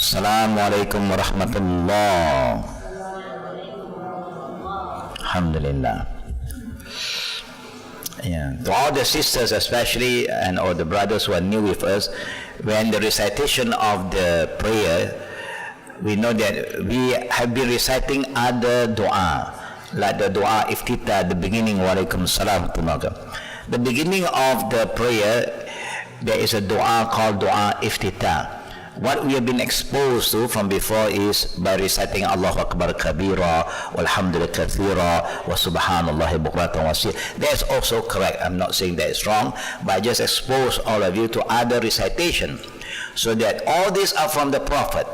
Assalamualaikum warahmatullah. Alhamdulillah. Yeah. To all the sisters especially and all the brothers who are new with us, when the recitation of the prayer, we know that we have been reciting other dua, like the dua iftitah, the beginning, Waalaikumsalam. The beginning of the prayer, there is a dua called dua iftitah. What we have been exposed to from before is by reciting Allahu Akbar kabira, walhamdulillah kathira, wa subhanallahi bukratan wasir. That's also correct. I'm not saying that it's wrong, but I just expose all of you to other recitation, so that all these are from the Prophet.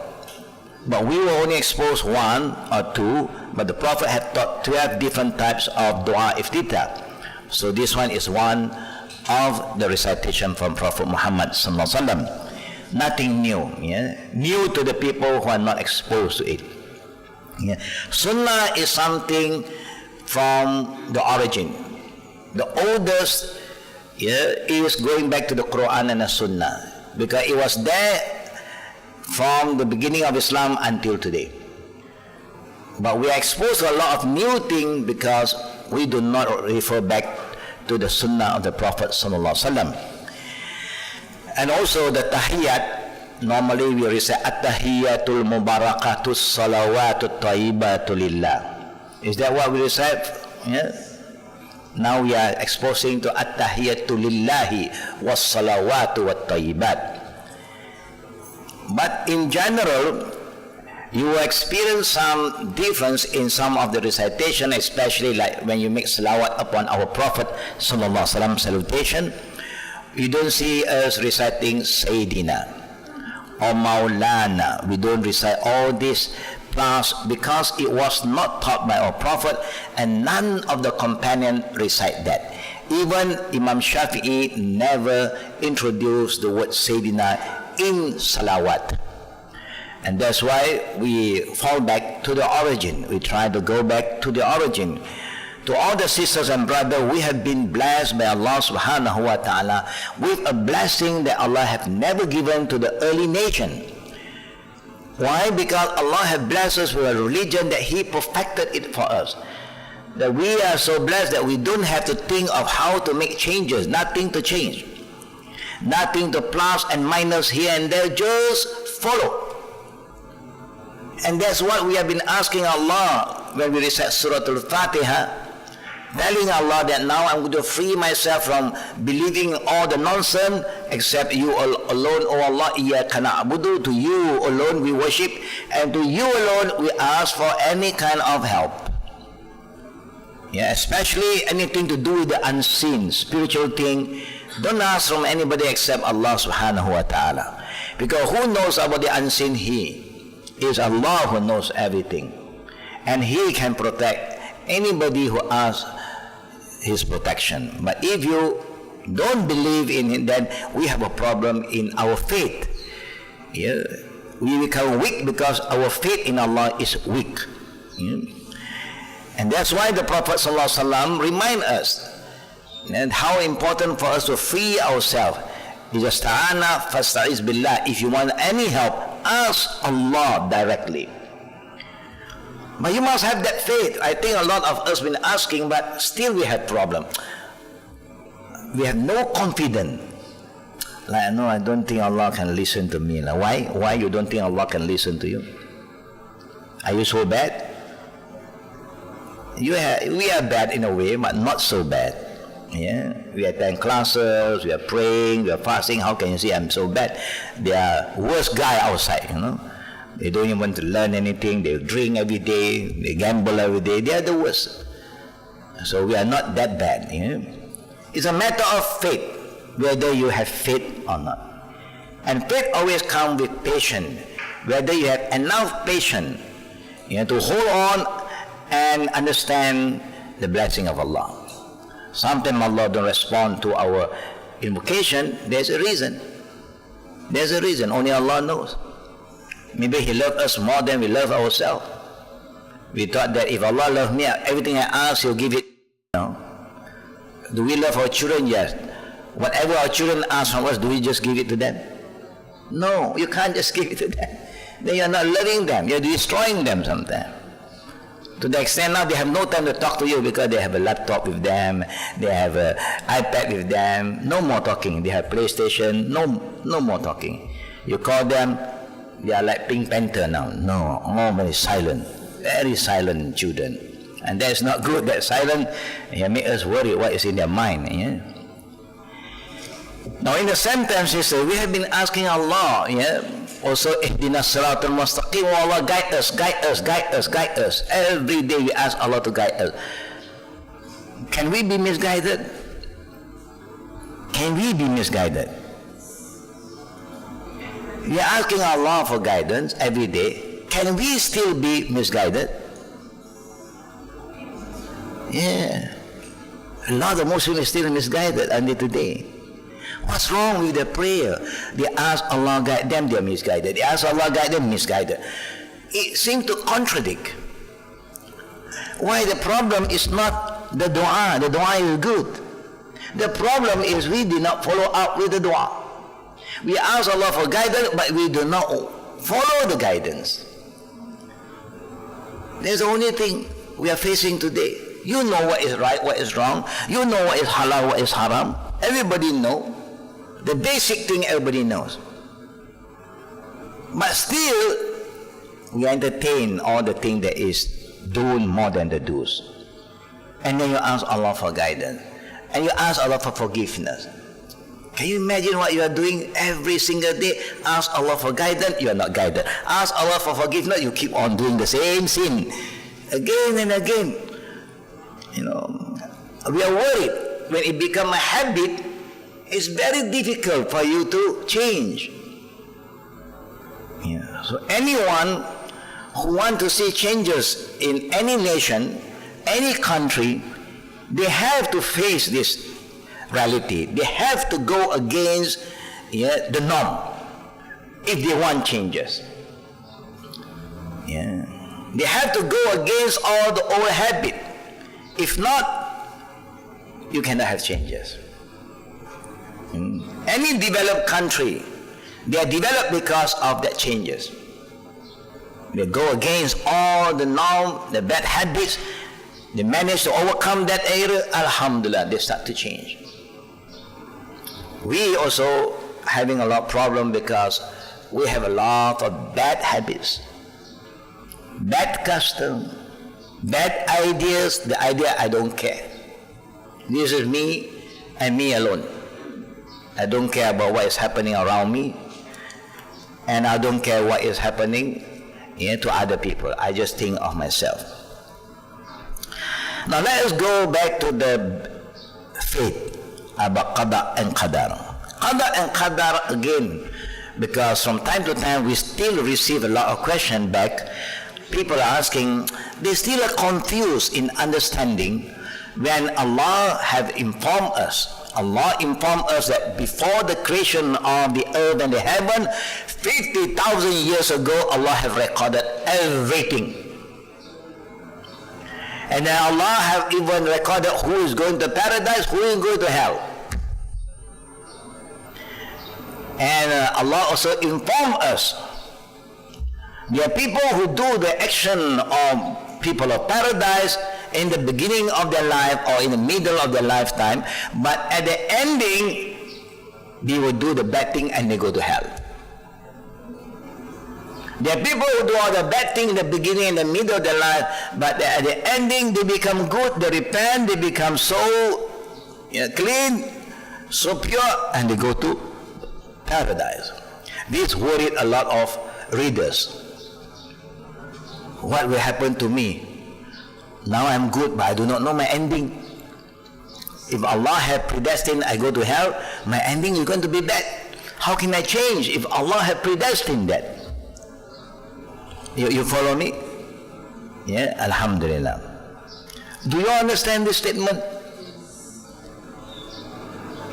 But we will only expose one or two, but the Prophet had taught 12 different types of dua iftitah. So this one is one of the recitation from Prophet Muhammad sallallahu alaihi wasallam. Nothing new, yeah? New to the people who are not exposed to it. Yeah. Sunnah is something from the origin. The oldest, yeah, is going back to the Quran and the Sunnah, because it was there from the beginning of Islam until today. But we are exposed to a lot of new things because we do not refer back to the Sunnah of the Prophet sallallahu alaihi wasallam. And also the tahiyyat, normally we recite at-tahiyyatul mubarakatus salawatut tayyibatu lillah. Is that what we recite? Yeah. Now we are exposing to at-tahiyyatu lillahi was salawatu wat tayyibat. But in general, you will experience some difference in some of the recitation, especially like when you make salawat upon our Prophet sallallahu alaihi wasallam salutation. You don't see us reciting Sayyidina or Maulana. We don't recite all this, plus because it was not taught by our Prophet, and none of the companions recite that. Even Imam Shafi'i never introduced the word Sayyidina in salawat. And that's why we fall back to the origin. We try to go back to the origin. To all the sisters and brothers, we have been blessed by Allah subhanahu wa ta'ala with a blessing that Allah have never given to the early nation. Why? Because Allah have blessed us with a religion that He perfected it for us. That we are so blessed that we don't have to think of how to make changes, nothing to change. Nothing to plus and minus here and there, just follow. And that's what we have been asking Allah when we recite Surah Al-Fatiha, telling Allah that now I'm going to free myself from believing all the nonsense except you alone, O Allah. Iyyaka na'budu, to you alone we worship, and to you alone we ask for any kind of help. Yeah, especially anything to do with the unseen, spiritual thing. Don't ask from anybody except Allah subhanahu wa ta'ala. Because who knows about the unseen? He is Allah who knows everything. And He can protect anybody who asks His protection. But if you don't believe in Him, then we have a problem in our faith. Yeah. We become weak because our faith in Allah is weak. Yeah. And that's why the Prophet ﷺ remind us and how important for us to free ourselves. Ista'ana fasta'iz billah. If you want any help, ask Allah directly. But you must have that faith. I think a lot of us been asking, but still we have problem. We have no confidence. Like, no, I don't think Allah can listen to me. Like, why? Why you don't think Allah can listen to you? Are you so bad? We are bad in a way, but not so bad. Yeah, we attend classes, we are praying, we are fasting. How can you say I'm so bad? They are worst guy outside, you know. They don't even want to learn anything. They drink every day. They gamble every day. They are the worst. So we are not that bad. You know? It's a matter of faith, whether you have faith or not. And faith always comes with patience. Whether you have enough patience, you have to hold on and understand the blessing of Allah. Sometimes Allah don't respond to our invocation. There's a reason. There's a reason. Only Allah knows. Maybe He loves us more than we love ourselves. We thought that if Allah loves me, everything I ask, He'll give it. No. Do we love our children? Yes. Whatever our children ask from us, do we just give it to them? No, you can't just give it to them. then you're not loving them, you're destroying them sometimes. To the extent now they have no time to talk to you because they have a laptop with them, they have an iPad with them, no more talking. They have PlayStation, no more talking. You call them, they are like Pink Panther now. No, all very silent children. And that's not good, that silent. It makes us worry what is in their mind. Yeah? Now in the same time, sister, we have been asking Allah, also, Ihdinas Siratal Mustaqim, oh Allah, guide us. Every day we ask Allah to guide us. Can we be misguided? Can we be misguided? We are asking Allah for guidance every day. Can we still be misguided? Yeah. A lot of Muslims are still misguided until today. What's wrong with their prayer? They ask Allah guide them, they are misguided. They ask Allah guide them, misguided. It seems to contradict. Why? The problem is not the dua. The dua is good. The problem is we did not follow up with the dua. We ask Allah for guidance, but we do not follow the guidance. That's the only thing we are facing today. You know what is right, what is wrong. You know what is halal, what is haram. Everybody knows. The basic thing everybody knows. But still, we entertain all the thing that is doing more than the do's. And then you ask Allah for guidance. And you ask Allah for forgiveness. Can you imagine what you are doing every single day? Ask Allah for guidance, you are not guided. Ask Allah for forgiveness, you keep on doing the same sin. Again and again. We are worried. When it becomes a habit, it's very difficult for you to change. So anyone who wants to see changes in any nation, any country, they have to face this reality. They have to go against the norm if they want changes. They have to go against all the old habit. If not, you cannot have changes. Any developed country, they are developed because of that changes. They go against all the norm, the bad habits. They manage to overcome that area. Alhamdulillah, they start to change. We also having a lot of problem because we have a lot of bad habits, bad custom, bad ideas. The idea I don't care. This is me and me alone. I don't care about what is happening around me, and I don't care what is happening to other people. I just think of myself. Now let us go back to the faith about qada and qadar. Qada and qadar again, because from time to time we still receive a lot of questions back. People are asking, they still are confused in understanding when Allah have informed us. Allah informed us that before the creation of the earth and the heaven, 50,000 years ago, Allah have recorded everything. And then Allah have even recorded who is going to paradise, who is going to hell. And Allah also informed us, there are people who do the action of people of paradise in the beginning of their life or in the middle of their lifetime, but at the ending, they will do the bad thing and they go to hell. There are people who do all the bad thing in the beginning and the middle of their life, but at the ending, they become good, they repent, they become so clean, so pure, and they go to paradise. This worried a lot of readers. What will happen to me? Now I'm good, but I do not know my ending. If Allah had predestined I go to hell, my ending is going to be bad. How can I change if Allah had predestined that? You follow me? Yeah, Alhamdulillah. Do you understand this statement?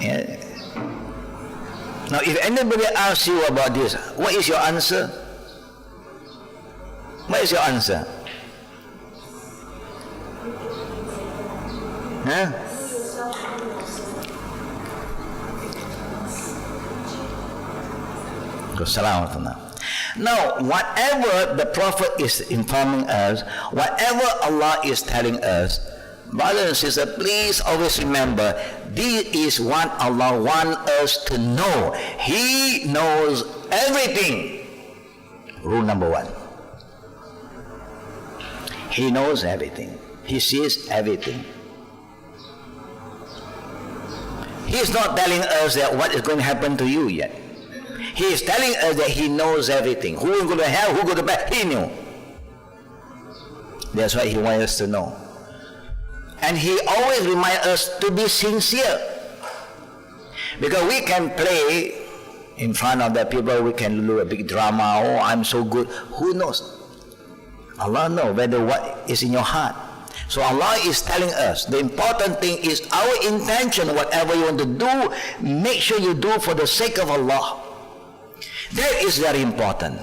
Yeah. Now, if anybody asks you about this, what is your answer? What is your answer? Huh? Assalamualaikum. Now, whatever the Prophet is informing us, whatever Allah is telling us, brothers and sisters, please always remember, this is what Allah wants us to know. He knows everything. Rule number 1. He knows everything. He sees everything. He is not telling us that what is going to happen to you yet. He is telling us that He knows everything. Who will go to hell, who will go to bed, He knew. That's why He wants us to know. And He always reminds us to be sincere. Because we can play in front of the people, we can do a big drama, oh, I'm so good. Who knows? Allah knows whether what is in your heart. So Allah is telling us, the important thing is our intention, whatever you want to do, make sure you do for the sake of Allah. That is very important.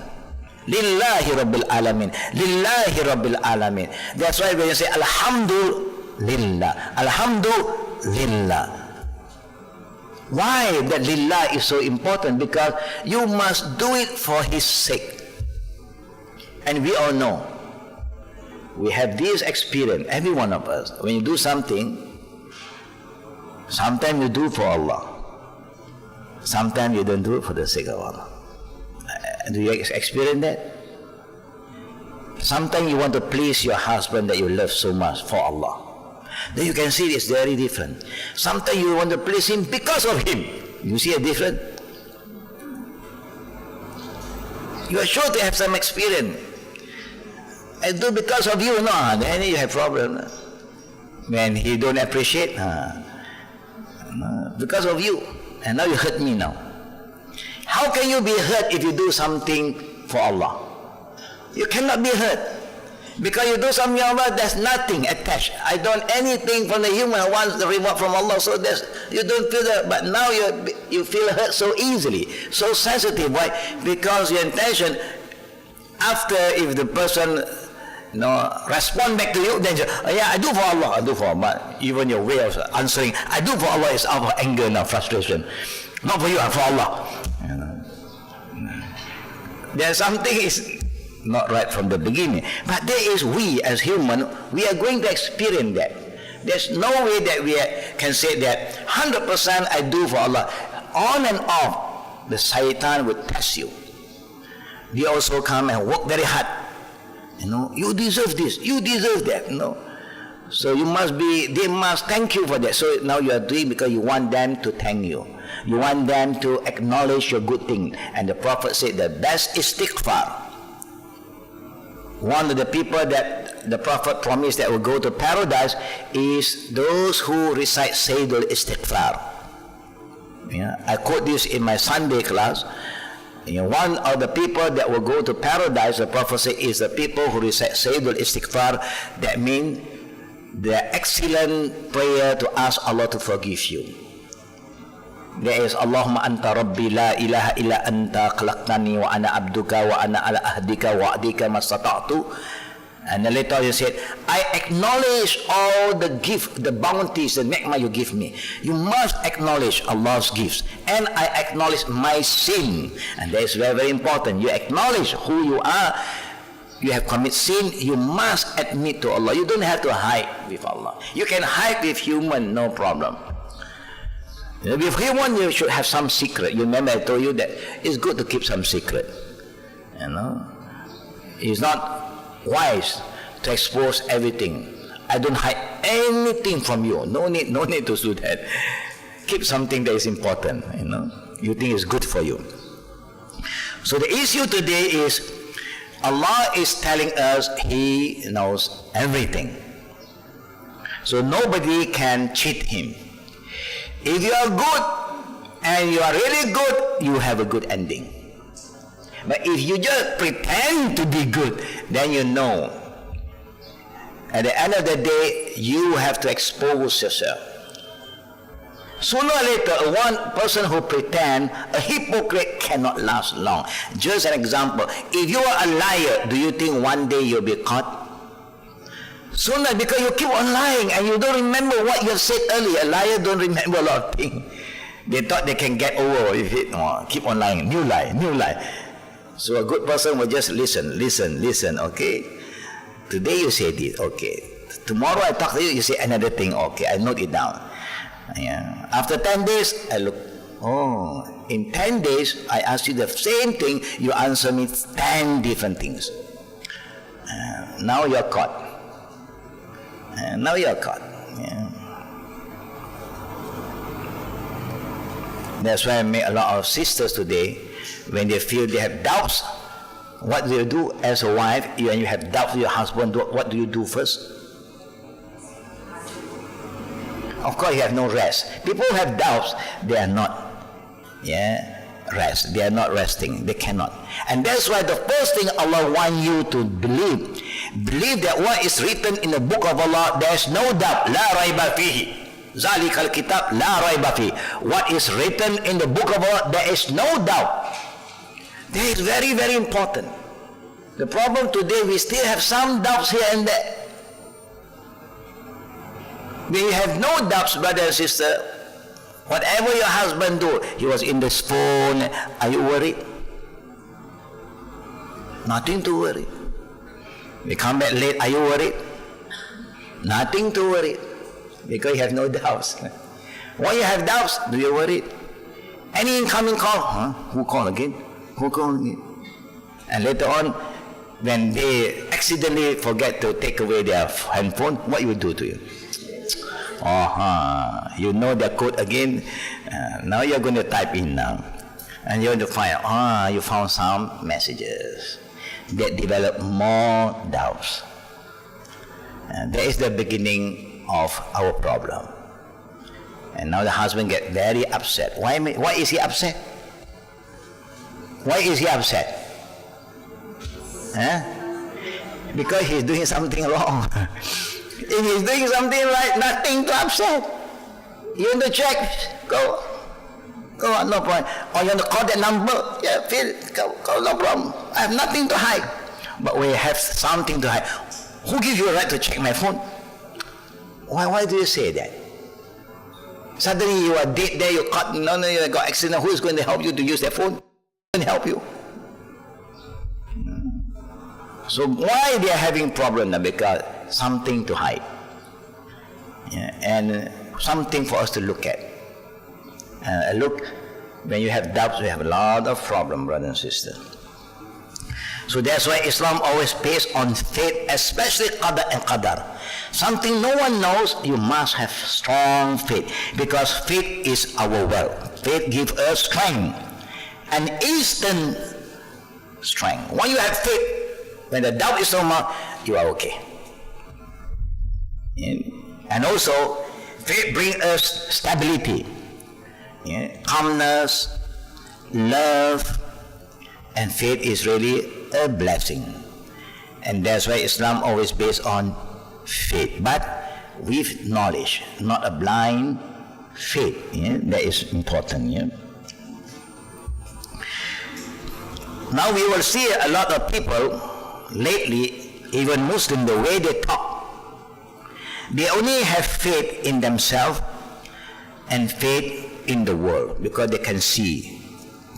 Lillahi Rabbil Alamin. Lillahi Rabbil Alamin. That's why when you say Alhamdulillah, Alhamdulillah. Why that Lillah is so important? Because you must do it for His sake. And we all know, we have this experience, every one of us. When you do something, sometimes you do for Allah. Sometimes you don't do it for the sake of Allah. Do you experience that? Sometimes you want to please your husband that you love so much for Allah. Then you can see it's very different. Sometimes you want to please him because of him. You see a difference? You are sure to have some experience. I do because of you, no, then you have problem. When he don't appreciate, because of you, and now you hurt me now. How can you be hurt if you do something for Allah? You cannot be hurt. Because you do something for Allah, there's nothing attached. I don't anything from the human wants the reward from Allah, so you don't feel that. But now you feel hurt so easily, so sensitive. Why? Because your intention, after if the person respond back to you, then yeah, I do for Allah, I do for Allah. But even your way of answering, I do for Allah, is out of anger and frustration. Not for you, for Allah. There's something is not right from the beginning. But there is, we as human, we are going to experience that. There's no way that we can say that 100% I do for Allah. On and off, the shaitan will test you. They also come and work very hard. You deserve this, you deserve that. So they must thank you for that. So now you are doing because you want them to thank you. You want them to acknowledge your good thing. And the Prophet said the best istighfar. One of the people that the Prophet promised that will go to paradise is those who recite Sayyidul Istighfar. I quote this in my Sunday class. One of the people that will go to paradise, the Prophet said, is the people who recite Sayyidul Istighfar. That means the excellent prayer to ask Allah to forgive you. There is Allahumma anta rabbi la ilaha illa anta khalaqtani wa ana abduka wa ana ala ahdika wa adika mastata'tu. And then later you said, I acknowledge all the gift, the bounties, the ni'mah you give me. You must acknowledge Allah's gifts. And I acknowledge my sin. And that is very, very important. You acknowledge who you are. You have committed sin, you must admit to Allah. You don't have to hide with Allah. You can hide with human, no problem. With human, you should have some secret. You remember I told you that it's good to keep some secret. It's not wise to expose everything. I don't hide anything from you. No need to do that. Keep something that is important. You think is good for you. So the issue today is Allah is telling us He knows everything. So nobody can cheat Him. If you are good and you are really good, you have a good ending. But if you just pretend to be good, then you know. At the end of the day, you have to expose yourself. Sooner or later, one person who pretends, a hypocrite cannot last long. Just an example, if you are a liar, do you think one day you'll be caught? Sooner, because you keep on lying and you don't remember what you have said earlier. A liar don't remember a lot of things. They thought they can get over with it. Keep on lying, new lie. So a good person will just listen, okay? Today you say this, okay. Tomorrow I talk to you, you say another thing, okay. I note it down. Yeah. After 10 days, I look, in 10 days, I ask you the same thing, you answer me 10 different things. Now you're caught. Yeah. That's why I meet a lot of sisters today, when they feel they have doubts, what do you do as a wife? When you have doubts with your husband, what do you do first? Of course, you have no rest. People who have doubts, they are not rest. They are not resting. They cannot. And that's why the first thing Allah wants you to believe that what is written in the book of Allah, there is no doubt. La raiba fihi. Zalikal kitab la raiba fihi. What is written in the book of Allah, there is no doubt. That is very, very important. The problem today, we still have some doubts here and there. When you have no doubts, brother and sister, whatever your husband do, he was in this phone, are you worried? Nothing to worry. We come back late, are you worried? Nothing to worry, because you have no doubts. When you have doubts, do you worry? Any incoming call? Who called again? And later on, when they accidentally forget to take away their handphone, what you will do to you? You know their code again. Now you're going to type in now, and you're going to find, you found some messages that develop more doubts. And that is the beginning of our problem. And now the husband gets very upset. Why is he upset? Why is he upset? Because he's doing something wrong. If he's doing something right, nothing to upset. You want to check? Go on, no problem. Or you want to call that number? Yeah, go, no problem. I have nothing to hide. But we have something to hide. Who gives you a right to check my phone? Why do you say that? Suddenly you are dead there, you got accident. Who is going to help you to use that phone? Who can help you? So why they are having problem? Because something to hide, and something for us to look at. Look, when you have doubts, we have a lot of problem, brother and sister. So that's why Islam always based on faith, especially qadar and qadar. Something no one knows, you must have strong faith, because faith is our wealth. Faith gives us strength, an instant strength. When you have faith, when the doubt is so much, you are okay. And also, faith brings us stability, calmness, love, and faith is really a blessing. And that's why Islam always based on faith, but with knowledge, not a blind faith. That is important. Now we will see a lot of people lately, even Muslim, the way they talk, they only have faith in themselves and faith in the world, because they can see.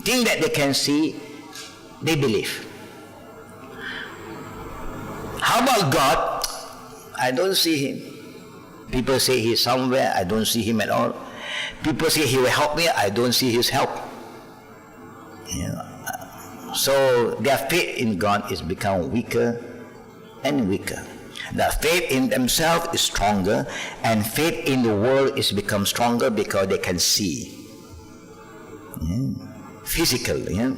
Things that they can see, they believe. How about God? I don't see him. People say he's somewhere, I don't see him at all. People say he will help me, I don't see his help. So their faith in God is become weaker and weaker. Their faith in themselves is stronger, and faith in the world is become stronger because they can see physically. And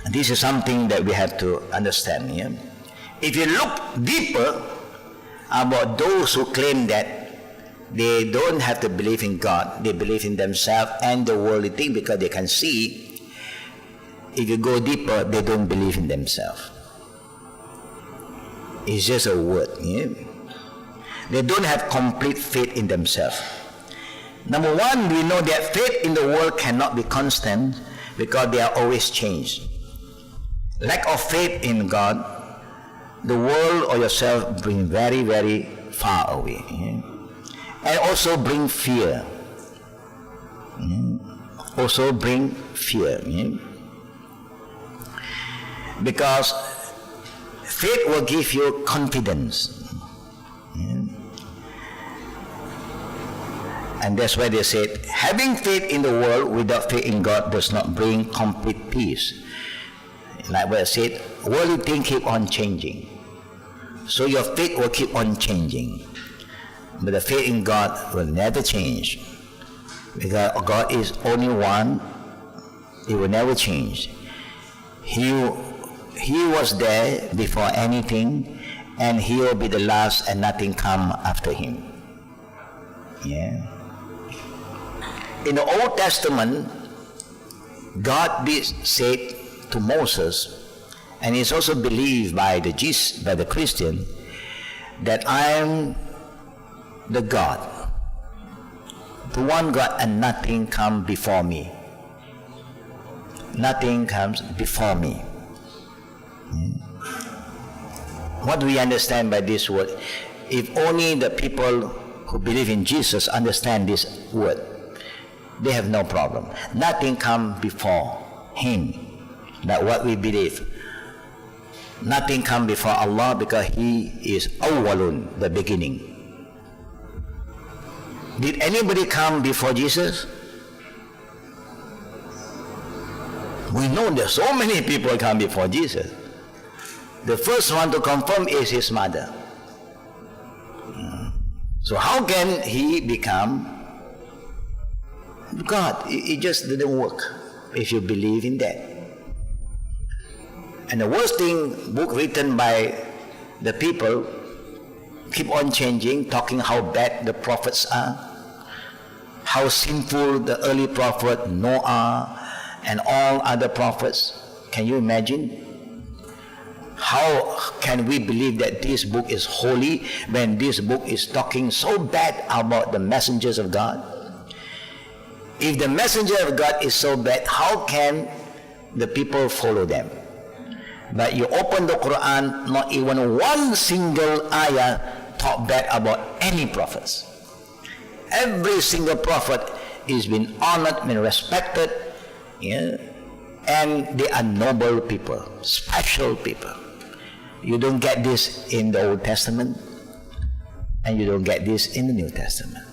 this is something that we have to understand. If you look deeper about those who claim that they don't have to believe in God, they believe in themselves and the worldly thing because they can see. If you go deeper, they don't believe in themselves. It's just a word. They don't have complete faith in themselves. Number one, we know that faith in the world cannot be constant because they are always changed. Lack of faith in God, the world or yourself bring very, very far away. And also bring fear. Also bring fear. Because faith will give you confidence. And that's why they said, having faith in the world without faith in God does not bring complete peace. Like what I said, worldly things keep on changing. So your faith will keep on changing. But the faith in God will never change. Because God is only one. It will never change. He was there before anything, and He will be the last, and nothing come after Him. Yeah. In the Old Testament, God did say to Moses, and it's also believed by the Christian, that I am the God, the one God, and nothing comes before me. Nothing comes before me. What do we understand by this word? If only the people who believe in Jesus understand this word, they have no problem. Nothing comes before Him. That's what we believe. Nothing comes before Allah because He is awwalun, the beginning. Did anybody come before Jesus? We know that so many people come before Jesus. The first one to confirm is His mother. So how can He become God? It just didn't work if you believe in that. And the worst thing, book written by the people keep on changing, talking how bad the prophets are, how sinful the early prophet Noah and all other prophets. Can you imagine? How can we believe that this book is holy when this book is talking so bad about the messengers of God? If the messenger of God is so bad, how can the people follow them? But you open the Quran, not even one single ayah talk bad about any prophets. Every single prophet is been honored, been respected, yeah? And they are noble people, special people. You don't get this in the Old Testament, and you don't get this in the New Testament.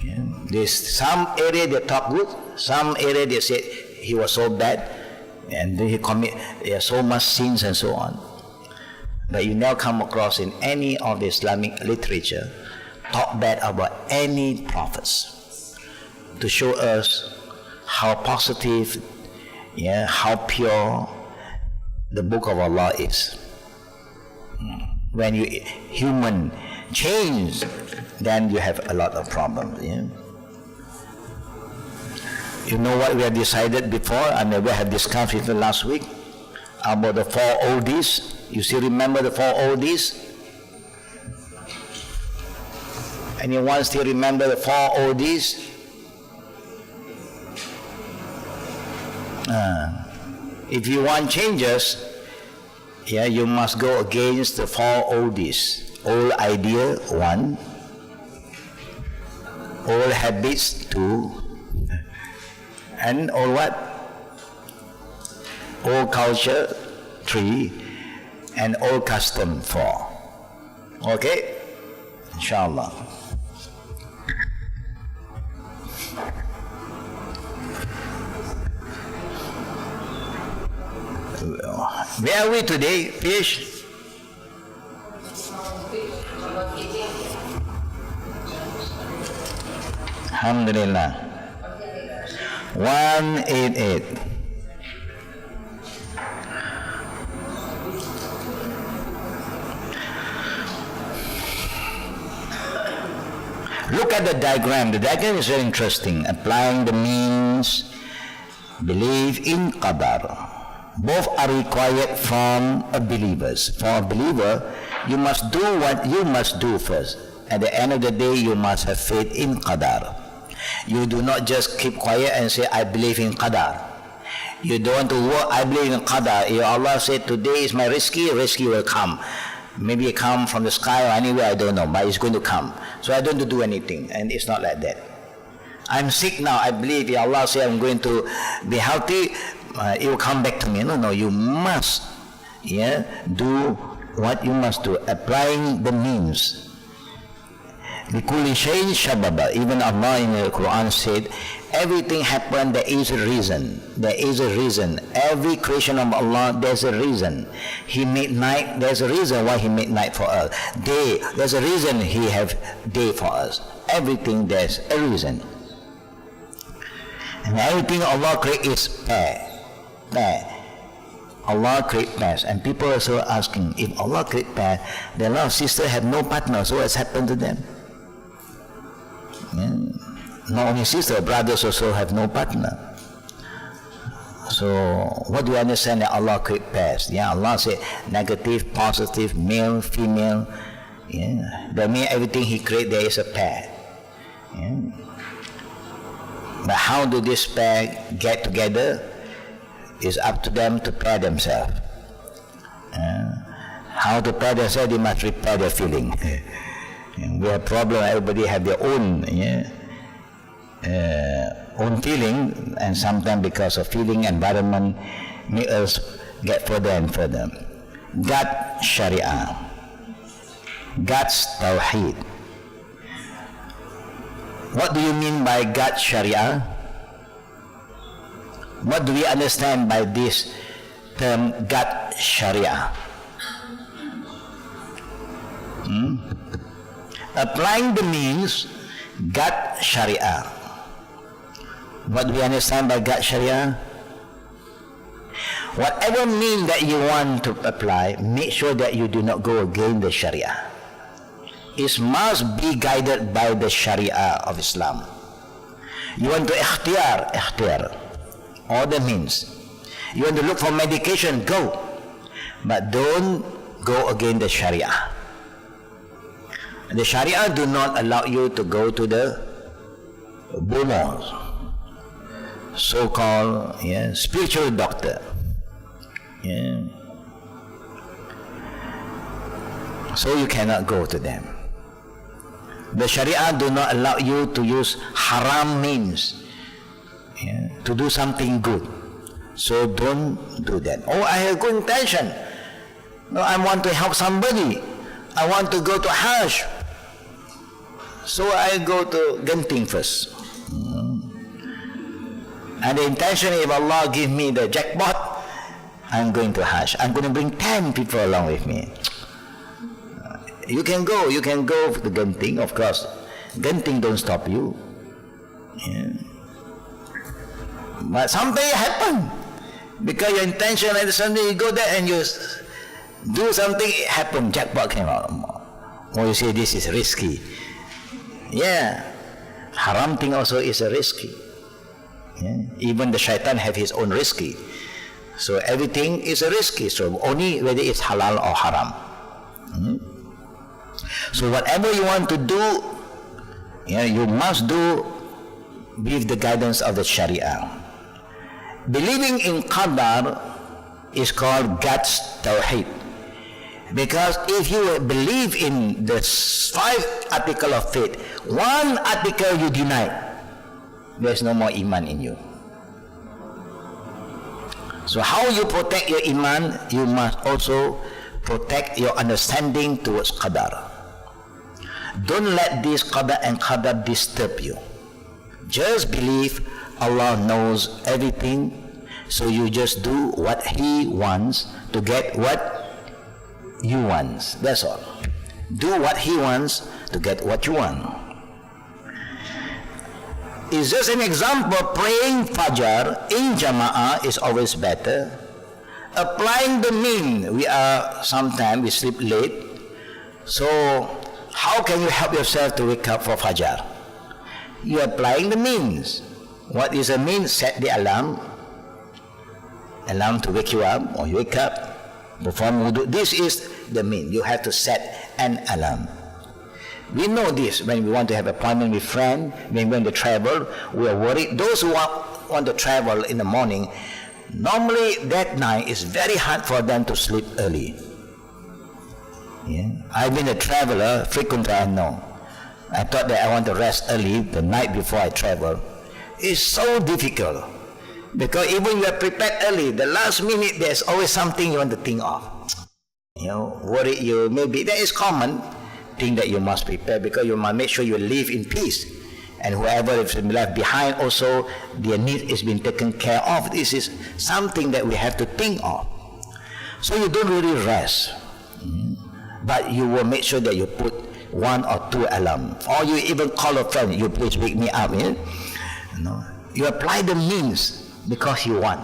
Yeah? There's some area they talk good, some area they say he was so bad, and he commit so much sins and so on. But you never come across in any of the Islamic literature talk bad about any prophets to show us how positive, yeah, how pure the book of Allah is. When you human change, then you have a lot of problems. Yeah? You know what we have decided before, and we have discussed it last week about the 4 oldies. You still remember the 4 oldies? Anyone still remember the 4 oldies? If you want changes, yeah, you must go against the 4 oldies. Old idea, 1. Old habits, 2. And old what? Old culture, 3. And old custom, 4. Okay? Inshallah. Where are we today, Fish? Alhamdulillah. 188. Look at the diagram. The diagram is very interesting. Applying the means, believe in Qadar. Both are required from a believers. For a believer, you must do what you must do first. At the end of the day, you must have faith in Qadar. You do not just keep quiet and say, I believe in Qadar. You don't want to work, I believe in Qadar. If Allah said, today is my risky will come. Maybe it come from the sky or anywhere, I don't know, but it's going to come. So I don't have to do anything, and it's not like that. I'm sick now, I believe if Allah said I'm going to be healthy, it will come back to me. No, you must, do what you must do, applying the means. لِكُلِّ شَيْءٍ سَبَبًا. Even Allah in the Quran said, everything happened, there is a reason. There is a reason. Every creation of Allah, there's a reason. He made night, there's a reason why He made night for us. Day, there's a reason He have day for us. Everything, there's a reason. And everything Allah create is pair. Allah create pairs. And people are also asking, if Allah create pair, then a lot of sisters have no partner, so what's happened to them? Not only sisters, brothers also have no partner. So what do you understand that Allah create pairs? Allah said negative, positive, male, female. That means everything He create there is a pair. But how do this pair get together? It's up to them to pair themselves. How to pair themselves? They must repair their feeling. We have problem. Everybody have their own, own feeling, and sometimes because of feeling, environment, make us get further and further. God Sharia, God's Tawheed. What do you mean by God Sharia? What do we understand by this term God Sharia? Applying the means God Sharia. What do we understand by God Sharia? Whatever mean that you want to apply, make sure that you do not go against the Sharia. It must be guided by the Sharia of Islam. You want to ikhtiyar, all the means. You want to look for medication, go. But don't go against the Sharia. The Sharia do not allow you to go to the boomers, so-called spiritual doctor. So you cannot go to them. The Sharia do not allow you to use haram means to do something good. So don't do that. Oh, I have good intention. No, I want to help somebody. I want to go to Hajj. So I go to Genting first. And the intention, if Allah give me the jackpot, I'm going to Hajj. I'm going to bring 10 people along with me. You can go to Genting, of course. Genting don't stop you. But something happen. Because your intention, and suddenly you go there and you do something, it happen, jackpot came out. Or you say this is risky. Haram thing also is a risky. Even the shaitan have his own risky. So everything is a risky. So only whether it's halal or haram. So whatever you want to do, you must do with the guidance of the Sharia. Believing in Qadar is called God's Tawheed. Because if you believe in the 5 articles of faith, one article you deny, there's no more iman in you. So how you protect your iman, you must also protect your understanding towards Qadar. Don't let this Qadar and Qadar disturb you. Just believe Allah knows everything, so you just do what He wants to get what you want. That's all. Do what He wants to get what you want. It's just an example. Praying Fajr in Jama'ah is always better. Applying the mean, sometimes we sleep late. So how can you help yourself to wake up for Fajr? You're applying the means. What is a mean? Set the alarm to wake you up, or you wake up, perform wudu. This is the mean. You have to set an alarm. We know this when we want to have an appointment with friends, when we want to travel, we are worried. Those who want to travel in the morning, normally that night is very hard for them to sleep early. I've been a traveler, frequently I know. I thought that I want to rest early the night before I travel. It's so difficult. Because even you are prepared early, the last minute there's always something you want to think of. Worry you, maybe that is common thing that you must prepare, because you must make sure you live in peace. And whoever is left behind also, their need is being taken care of. This is something that we have to think of. So you don't really rest. But you will make sure that you put 1 or 2 alarm. Or you even call a friend, you please wake me up. You apply the means because you want.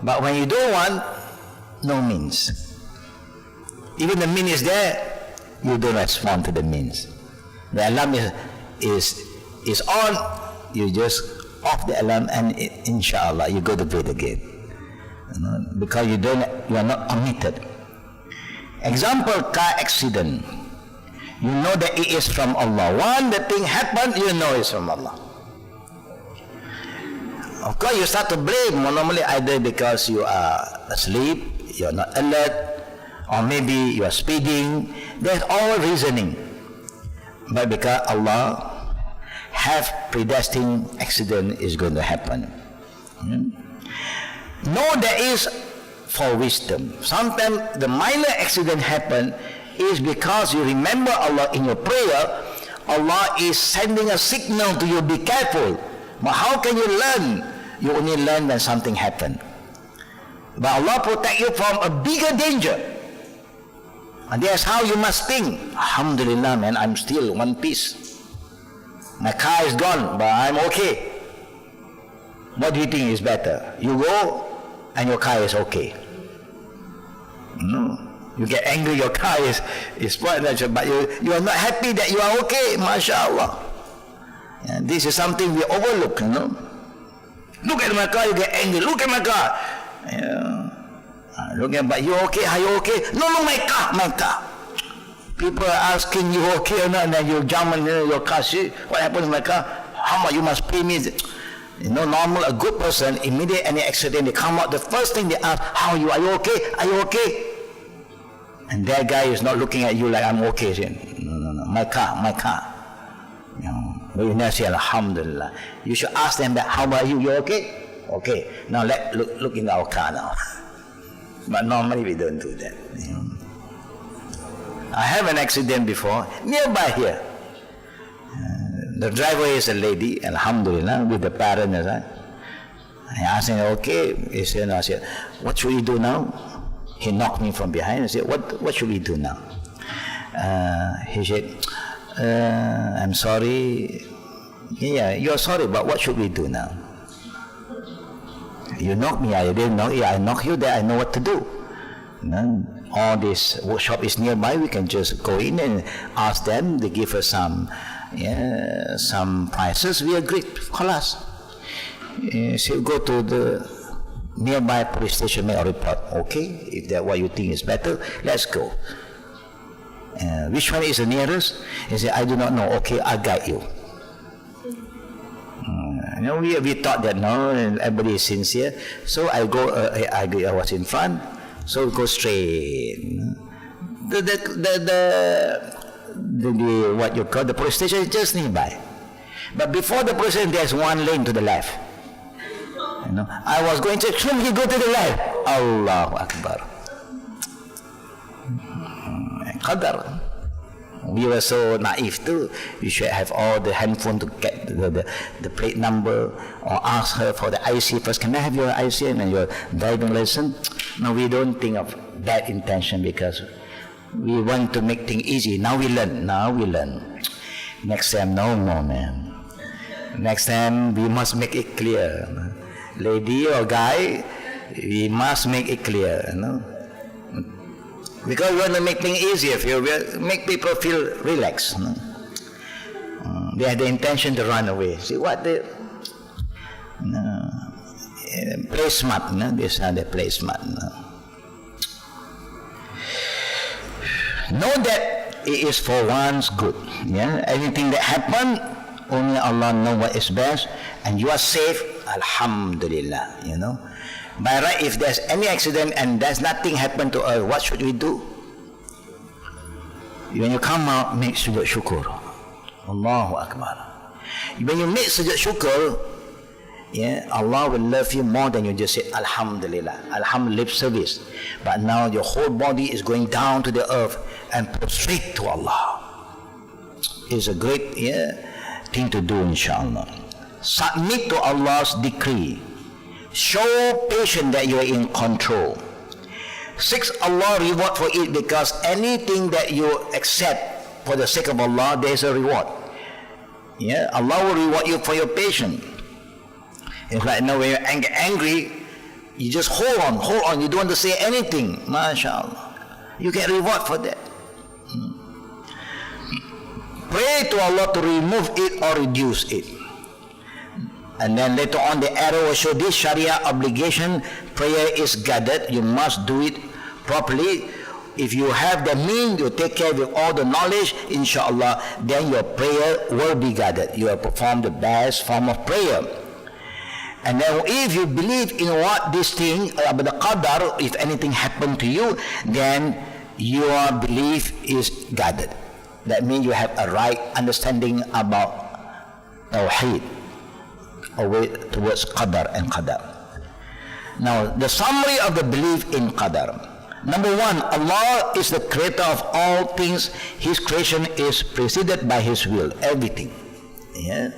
But when you don't want, no means. Even the means is there, you don't respond to the means. The alarm is on, you just off the alarm, and inshallah you go to bed again. Because you are not committed. Example, car accident. You know that it is from Allah. When the thing happened, you know it's from Allah. Of course, you start to blame normally either because you are asleep, you are not alert, or maybe you are speeding. There's all reasoning. But because Allah have predestined accident is going to happen. No, there is for wisdom. Sometimes the minor accident happen is because you remember Allah in your prayer. Allah is sending a signal to you, be careful. But how can you learn? You only learn when something happen. But Allah protect you from a bigger danger. And that's how you must think. Alhamdulillah, man, I'm still one piece. My car is gone, but I'm okay. What do you think is better? You go and your car is okay. No. You get angry, your car is spoiled, but you are not happy that you are okay, mashallah. And this is something we overlook, Look at my car, you get angry. Look at my car. But you okay? Are you okay? No, my car. People are asking you okay or not, and then you jump in your car. See what happened to my car? How much you must pay me? Normal, a good person, immediate any accident, they come out, the first thing they ask, how are you? Are you okay? Are you okay? And that guy is not looking at you like I'm okay. Saying, no, my car. But you never say Alhamdulillah. You should ask them that, how about you? You okay? Okay. Now look in our car now. But normally we don't do that. I have an accident before, nearby here. The driver is a lady, Alhamdulillah, with the parent. I asked him, okay? He said, no. I said, what should we do now? He knocked me from behind. I said, what should we do now? He said, I'm sorry. Yeah, you're sorry, but what should we do now? You knocked me, I didn't knock you. I knock you, then I know what to do. All this workshop is nearby. We can just go in and ask them. They give us some prices. We agreed. Khalas. So go to the nearby police station, make a report. Okay, if that's what you think is better, let's go. Which one is the nearest? He said, I do not know. Okay, I'll guide you. We thought that no, everybody is sincere. So I go. I was in front. So we go straight. What you call the police station is just nearby. But before the police station, there's one lane to the left. I was going to he go to the left. Allahu Akbar. Qadar. We were so naive too. We should have all the handphone to get the plate number, or ask her for the IC first. Can I have your IC and your driving license? No, we don't think of that intention because we want to make things easy. Now we learn. Next time, no, man. Next time we must make it clear. Lady or guy, we must make it clear, because we want to make things easier for you, make people feel relaxed. They have the intention to run away. See what they play smart. This is how they play smart. Know that it is for one's good. Anything that happen, only Allah knows what is best, and you are safe. Alhamdulillah. By right, if there's any accident and there's nothing happen to us, what should we do? When you come out, make sujud syukur. Allahu Akbar. When you make sujud syukur, yeah, Allah will love you more than you just say Alhamdulillah, Alhamdulillah lip service. But now your whole body is going down to the earth and prostrate to Allah. It's a great thing to do, inshallah. Submit to Allah's decree. Show patience that you are in control. Seek Allah reward for it, because anything that you accept for the sake of Allah, there is a reward. Yeah, Allah will reward you for your patience. It's like now when you're angry, you just hold on. You don't want to say anything. MashaAllah. You get reward for that. Pray to Allah to remove it or reduce it. And then later on the arrow will show this Sharia obligation. Prayer is guarded. You must do it properly. If you have the means, you take care of all the knowledge, inshallah, then your prayer will be guarded. You will perform the best form of prayer. And then if you believe in what this thing, about the qadar, if anything happened to you, then your belief is guarded. That means you have a right understanding about Tawheed, a way towards qadar and qadar. Now, the summary of the belief in qadar. Number one, Allah is the creator of all things. His creation is preceded by His will, everything. Yeah.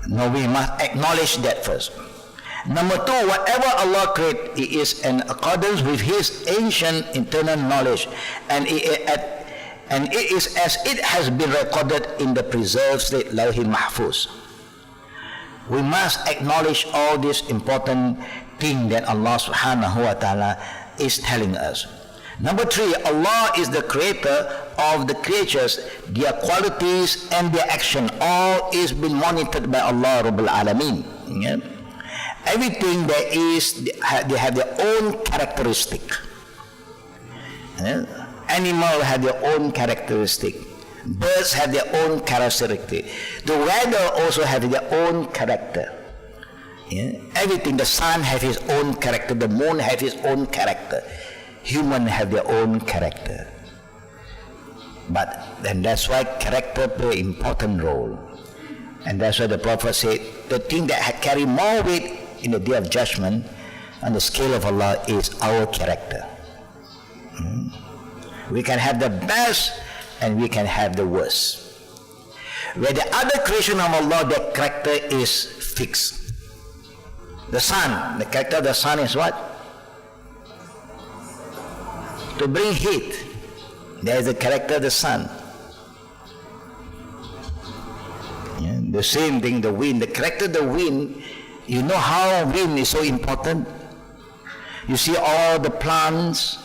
Now we must acknowledge that first. Number two, whatever Allah created, it is in accordance with His ancient internal knowledge, and it is as it has been recorded in the preserved state, Lawh Mahfuz. We must acknowledge all these important things that Allah subhanahu wa ta'ala is telling us. Number three, Allah is the creator of the creatures, their qualities and their action. All is being monitored by Allah Rabbul Alameen. Yeah? Everything there is, they have their own characteristic. Yeah? Animals have their own characteristic. Birds have their own characteristic. The weather also have their own character. Yeah? Everything, the sun has his own character, the moon has his own character. Humans have their own character. But then that's why character play an important role. And that's why the Prophet said, the thing that carry more weight in the day of judgment on the scale of Allah is our character. We can have the best and we can have the worst. Where the other creation of Allah, their character is fixed. The sun, the character of the sun is what? To bring heat. There is the character of the sun. Yeah, the same thing, the wind. The character of the wind, you know how wind is so important? You see all the plants,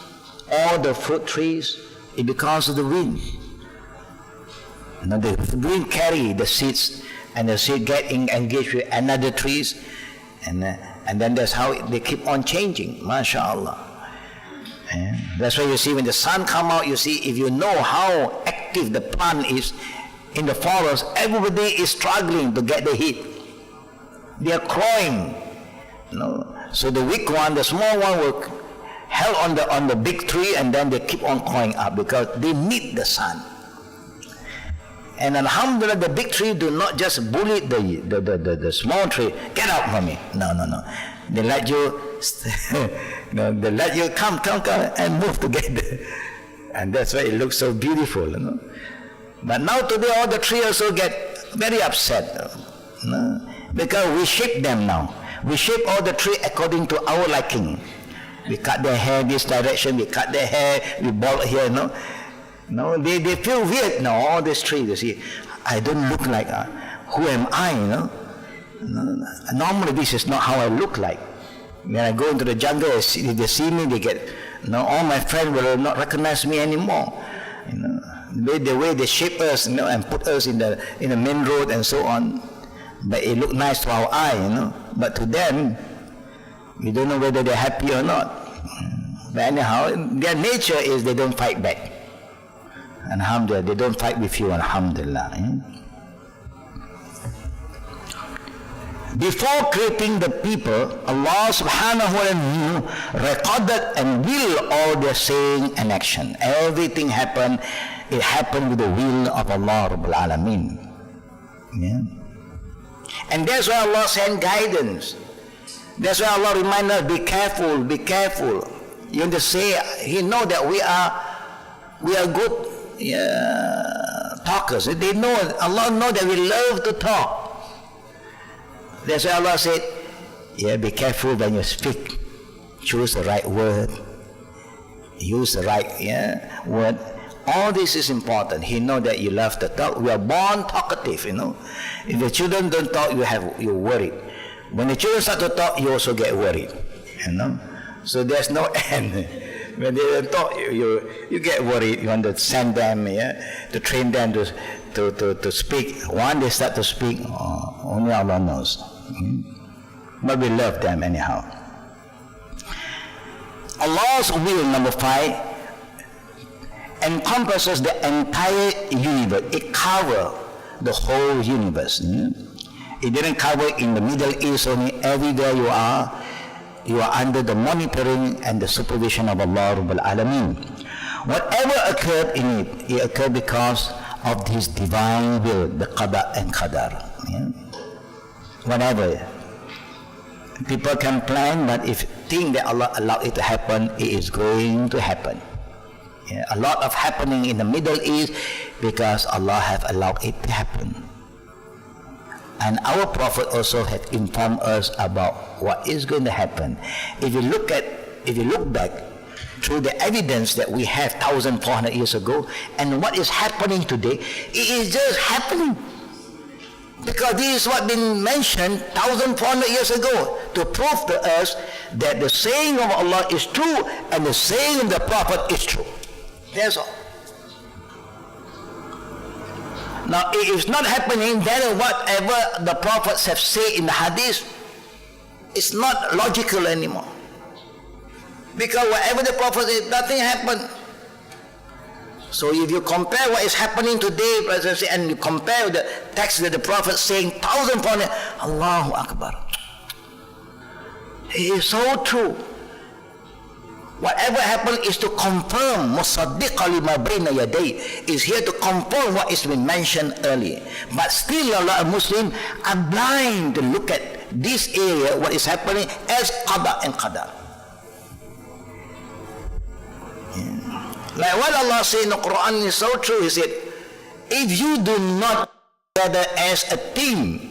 all the fruit trees, it's because of the wind. Now the wind carry the seeds, and the seed get engaged with another trees, and then that's how they keep on changing. MashaAllah. Yeah. That's why you see when the sun come out, you see, if you know how active the plant is in the forest, everybody is struggling to get the heat. They are crawling. You know? So the weak one, the small one will held on the big tree, and then they keep on crawling up because they need the sun. And alhamdulillah, the big tree do not just bully the small tree. Get out from me. No. They let you they let you come and move together. And that's why it looks so beautiful, you know. But now today all the trees also get very upset. You know? Because we shape them now. We shape all the tree according to our liking. We cut their hair this direction, we cut their hair, we bald here, you know. No, they feel weird now, all these trees, you see. I don't look like, who am I, you know? No, normally this is not how I look like. When I go into the jungle, if they see me, they get, all my friends will not recognize me anymore. You know, the way they shape us, you know, and put us in the main road and so on. But it look nice to our eye, you know. But to them, we don't know whether they're happy or not. But anyhow, their nature is they don't fight back. Alhamdulillah, they don't fight with you, alhamdulillah. Before creating the people, Allah subhanahu wa ta'ala recorded and willed all their saying and action. Everything happened, it happened with the will of Allah Rabbul Alameen. Yeah. And that's why Allah sent guidance. That's why Allah reminds us, be careful, be careful. You want to say, He know that we are good talkers. They know, Allah know that we love to talk. That's why Allah said, be careful when you speak. Choose the right word. Use the right word. All this is important. He know that you love to talk. We are born talkative, If the children don't talk, you're worried. When the children start to talk, you also get worried, So there's no end. When they don't talk, you get worried. You want to send them, to train them to speak. When they start to speak, only Allah knows. But we love them anyhow. Allah's will, number 5, encompasses the entire universe. It covers the whole universe. It didn't cover in the Middle East only. Everywhere you are under the monitoring and the supervision of Allah Rabbul Alameen. Whatever occurred in it occurred because of His divine will, the qada and qadar. Whatever. People can plan, but if think that Allah allowed it to happen, it is going to happen. A lot of happening in the Middle East because Allah have allowed it to happen. And our Prophet also had informed us about what is going to happen. If you look back through the evidence that we have 1,400 years ago and what is happening today, it is just happening. Because this is what been mentioned 1,400 years ago to prove to us that the saying of Allah is true and the saying of the Prophet is true. That's all. Now, it is not happening, then whatever the prophets have said in the hadith, it's not logical anymore. Because whatever the prophet said, nothing happened. So if you compare what is happening today, and you compare the text that the prophet saying 1,400, Allahu Akbar. It is so true. Whatever happened is to confirm, musaddiqa lima bayna yaday, is here to confirm what is been mentioned earlier. But still a lot of Muslims are blind to look at this area, what is happening, as qada and qadar. Like what Allah said in the Quran is so true. He said, if you do not gather as a team,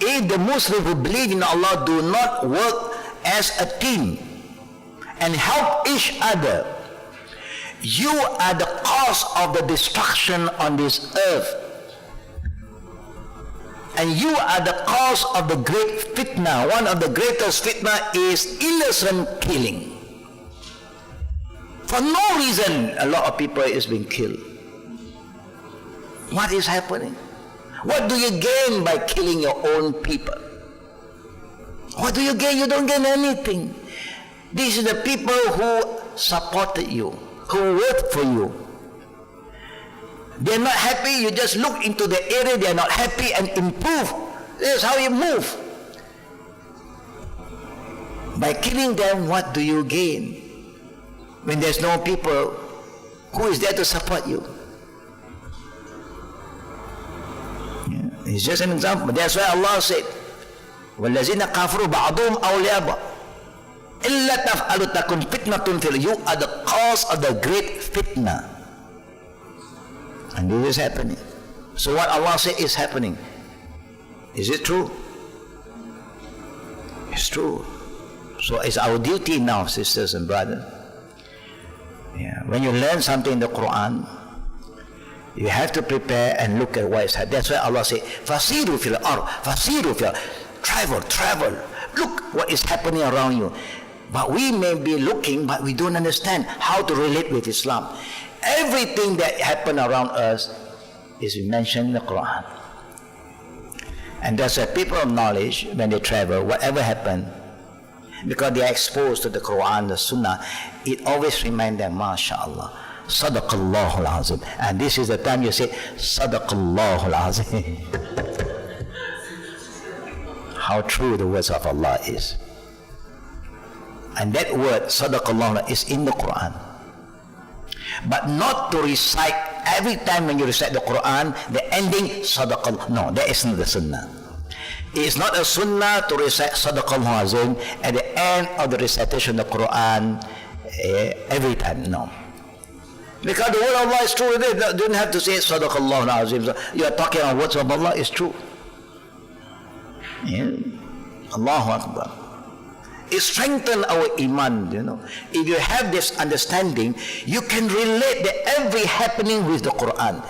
if the Muslims who believe in Allah do not work as a team and help each other, you are the cause of the destruction on this earth. And you are the cause of the great fitna. One of the greatest fitna is innocent killing. For no reason, a lot of people is being killed. What is happening? What do you gain by killing your own people? What do you gain? You don't gain anything. These are the people who supported you, who worked for you. They're not happy, you just look into the area they're not happy and improve. This is how you move. By killing them, what do you gain? When there's no people, who is there to support you? It's just an example. That's why Allah said, وَالَّذِينَ كَفَرُوا بَعْضُهُمْ أَوْلِيَاءَ بَعْضٍ إِلَّا تَفْعَلُوا تَكُنْ فِتْنَةٌ فِي الْأَرْضِ. You are the cause of the great fitna. And this is happening. So what Allah said is happening. Is it true? It's true. So it's our duty now, sisters and brothers. When you learn something in the Quran, you have to prepare and look at what is happening. That's why Allah said, فَسِيرُوا فِي الْأَرْضِ فَسِيرُوا فِي الْأَرْضِ. Travel. Look what is happening around you. But we may be looking, but we don't understand how to relate with Islam. Everything that happened around us is mentioned in the Quran. And that's why people of knowledge, when they travel, whatever happened, because they are exposed to the Quran, the Sunnah, it always reminds them, MashaAllah, Sadaqallahu al-Azim. And this is the time you say, Sadaqallahu al-Azim. How true the words of Allah is. And that word, Sadaqallahu, is in the Quran. But not to recite every time when you recite the Quran, the ending, Sadaqallah. No, that isn't the Sunnah. It's not a sunnah to recite Sadaqallahu Azim at the end of the recitation of the Quran every time. No. Because the word of Allah is true. You don't have to say Sadaqallahu Azim. You are talking on words of Allah is true. Yeah. Allahu Akbar. It strengthens our iman, you know. If you have this understanding, you can relate every happening with the Quran.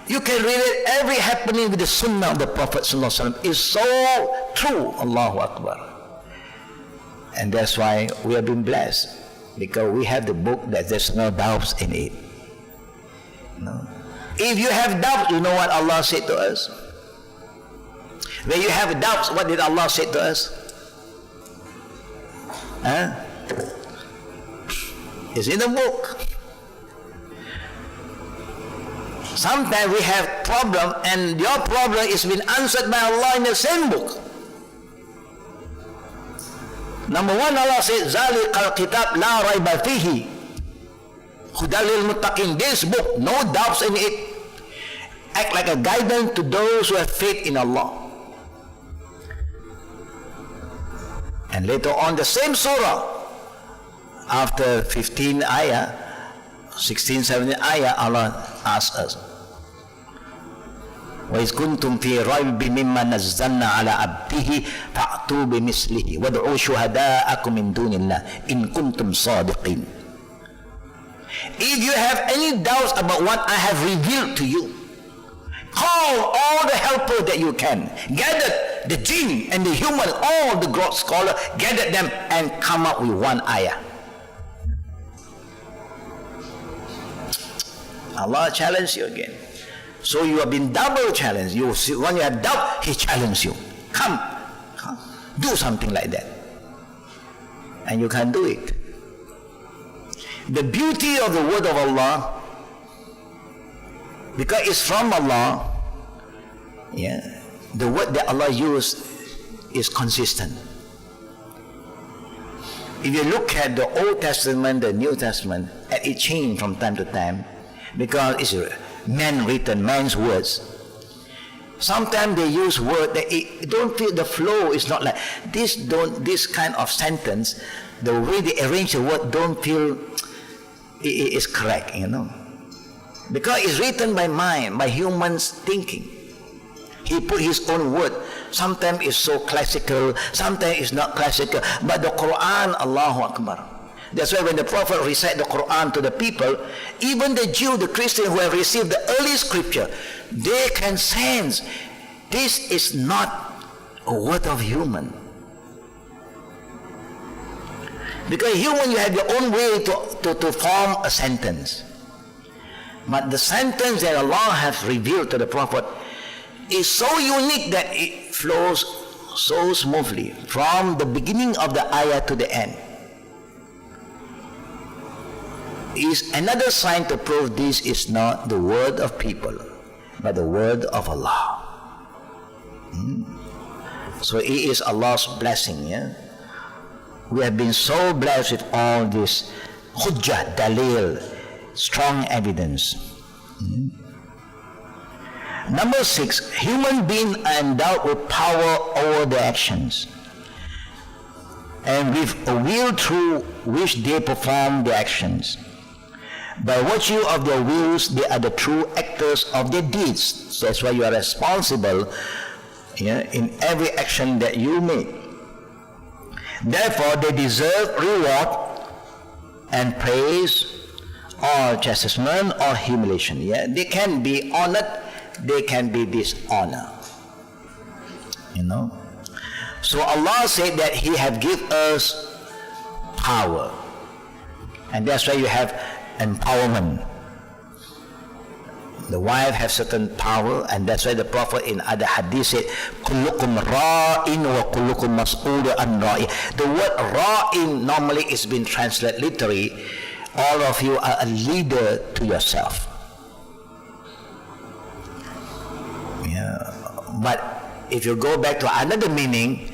You can relate every happening with the Sunnah of the Prophet Sallallahu Alaihi Wasallam. It's so true. Allahu Akbar. And that's why we have been blessed, because we have the book that there's no doubts in it. No. If you have doubts, you know what Allah said to us? When you have doubts, what did Allah say to us? Huh? It's in the book. Sometimes we have problem, and your problem is been answered by Allah in the same book. Number one, Allah says, "Zalikal kitab la raiba fihi, hudal lil muttaqin." This book, no doubts in it, act like a guidance to those who have faith in Allah. And later on, the same surah, after 15 ayah, 16, 17 ayah, Allah asks us, وَإِذْ كُنْتُمْ فِي رَيْبٍ مِّمَّا نَزَّلْنَا عَلَىٰ عَبْدِهِ فَأْتُوا بِمِثْلِهِ وَادْعُوا شُهَدَاءَكُم مِّن دُونِ اللَّهِ إِن كُنتُمْ صَادِقِينَ. If you have any doubts about what I have revealed to you, call all the helpers that you can. Gather the jinn and the human, all the great scholars, gather them and come up with one ayah. Allah challenge you again. So you have been double challenged. When you have doubt, He challenges you. Come, do something like that. And you can do it. The beauty of the word of Allah, because it's from Allah, yeah, the word that Allah used is consistent. If you look at the Old Testament, the New Testament, and it changed from time to time, because it's man's words. Sometimes they use word that it don't feel the flow is not like this. This kind of sentence, the way they arrange the word don't feel it is correct, you know, because it's written by mind, by humans thinking. He put his own word. Sometimes it's so classical, sometimes it's not classical. But the Quran, Allahu Akbar. That's why when the Prophet recited the Quran to the people, even the Jew, the Christian who have received the early scripture, they can sense this is not a word of human. Because human, you have your own way to form a sentence. But the sentence that Allah has revealed to the Prophet is so unique that it flows so smoothly from the beginning of the ayah to the end. Is another sign to prove this is not the word of people, but the word of Allah. So it is Allah's blessing. Yeah? We have been so blessed with all this hujjah, dalil, strong evidence. Number 6, human beings are endowed with power over their actions, and with a will through which they perform their actions. By virtue of their wills, they are the true actors of their deeds. So that's why you are responsible, in every action that you make. Therefore, they deserve reward and praise, or chastisement, or humiliation. Yeah? They can be honored, they can be dishonored. So Allah said that He have given us power, and that's why you have empowerment. The wife has certain power, and that's why the Prophet in other hadith said, "Kullukum ra'in wa kullukum mas'ulun an ra'i." The word ra'in normally is been translated literally, all of you are a leader to yourself. Yeah. But if you go back to another meaning,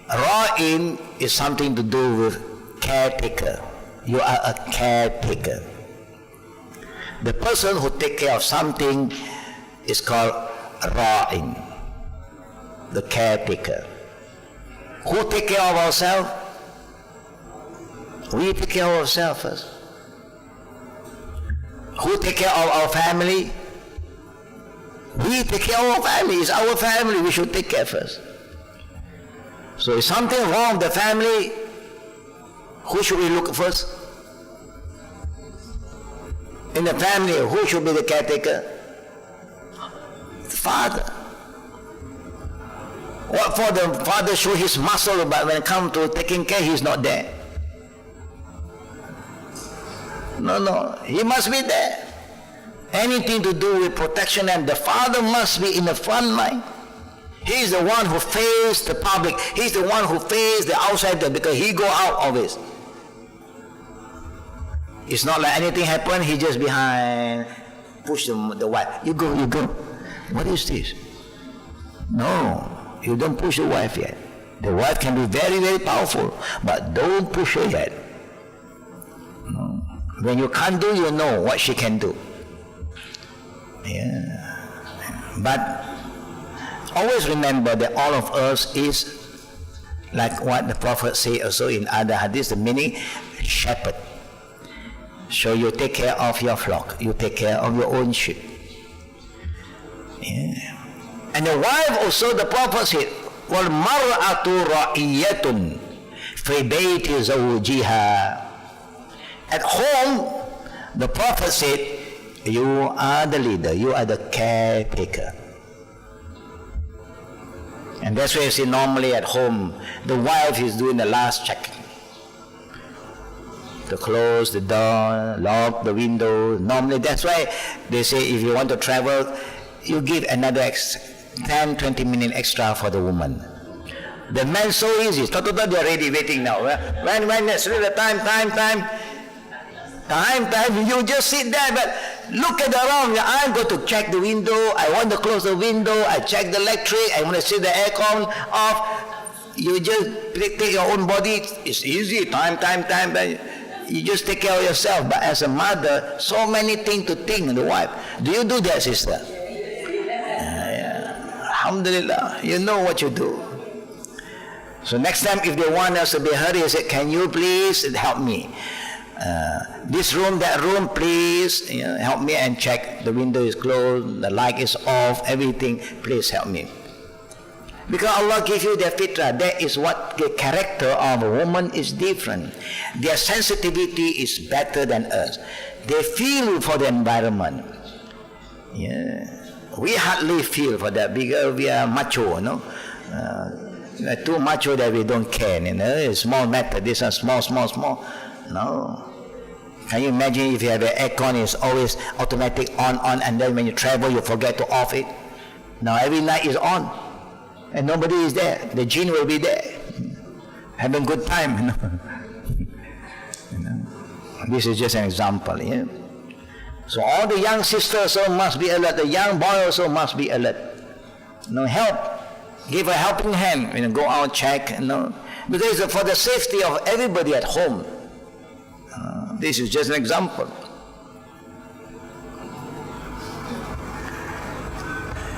ra'in is something to do with caretaker. You are a caretaker. The person who takes care of something is called ra'in. the caretaker. Who take care of ourselves? We take care of ourselves first. Who take care of our family? We take care of our family. It's our family. We should take care first. So if something wrong with the family, who should we look first? In the family, who should be the caretaker? The father. What for the father show his muscle, but when it comes to taking care, he's not there. No, he must be there. Anything to do with protection, and the father must be in the front line. He's the one who faces the public. He's the one who faces the outsider, because he go out always. It's not like anything happen, he just behind, push the wife. You go. What is this? No, you don't push the wife yet. The wife can be very, very powerful, but don't push her yet. No. When you can't do, you know what she can do. Yeah. But always remember that all of us is like what the Prophet said also in other hadith, the meaning shepherd. So you take care of your flock, you take care of your own sheep. Yeah. And the wife also, the Prophet said, وَالْمَرْأَةُ رَعِيَّةٌ فِي بَيْتِ زَوْجِهَا. At home, the Prophet said, you are the leader, you are the caretaker. And that's why you see normally at home, the wife is doing the last check. To close the door, lock the window. Normally that's why they say if you want to travel, you give another 10-20 minutes extra for the woman. The man so easy. They're ready waiting now. When it's really time, you just sit there, but look at around. I'm going to check the window. I want to close the window. I check the electric. I want to see the aircon off. You just take your own body. It's easy. Time. You just take care of yourself. But as a mother, so many things to think. The wife. Do you do that, sister? Yeah. Alhamdulillah. You know what you do. So next time, if they want us to be hurry, say, can you please help me? This room, that room, please help me and check the window is closed, the light is off, everything, please help me. Because Allah gives you their fitrah. That is what the character of a woman is different. Their sensitivity is better than us. They feel for the environment. Yeah. We hardly feel for that because we are macho, no? Too macho that we don't care, It's small matter, this is small. No. Can you imagine if you have an aircon, it's always automatic on, and then when you travel, you forget to off it. Now every night is on, and nobody is there. The jinn will be there, having good time. This is just an example. Yeah? So all the young sisters also must be alert. The young boy also must be alert. Help. Give a helping hand. Go out, check. Because for the safety of everybody at home. This is just an example.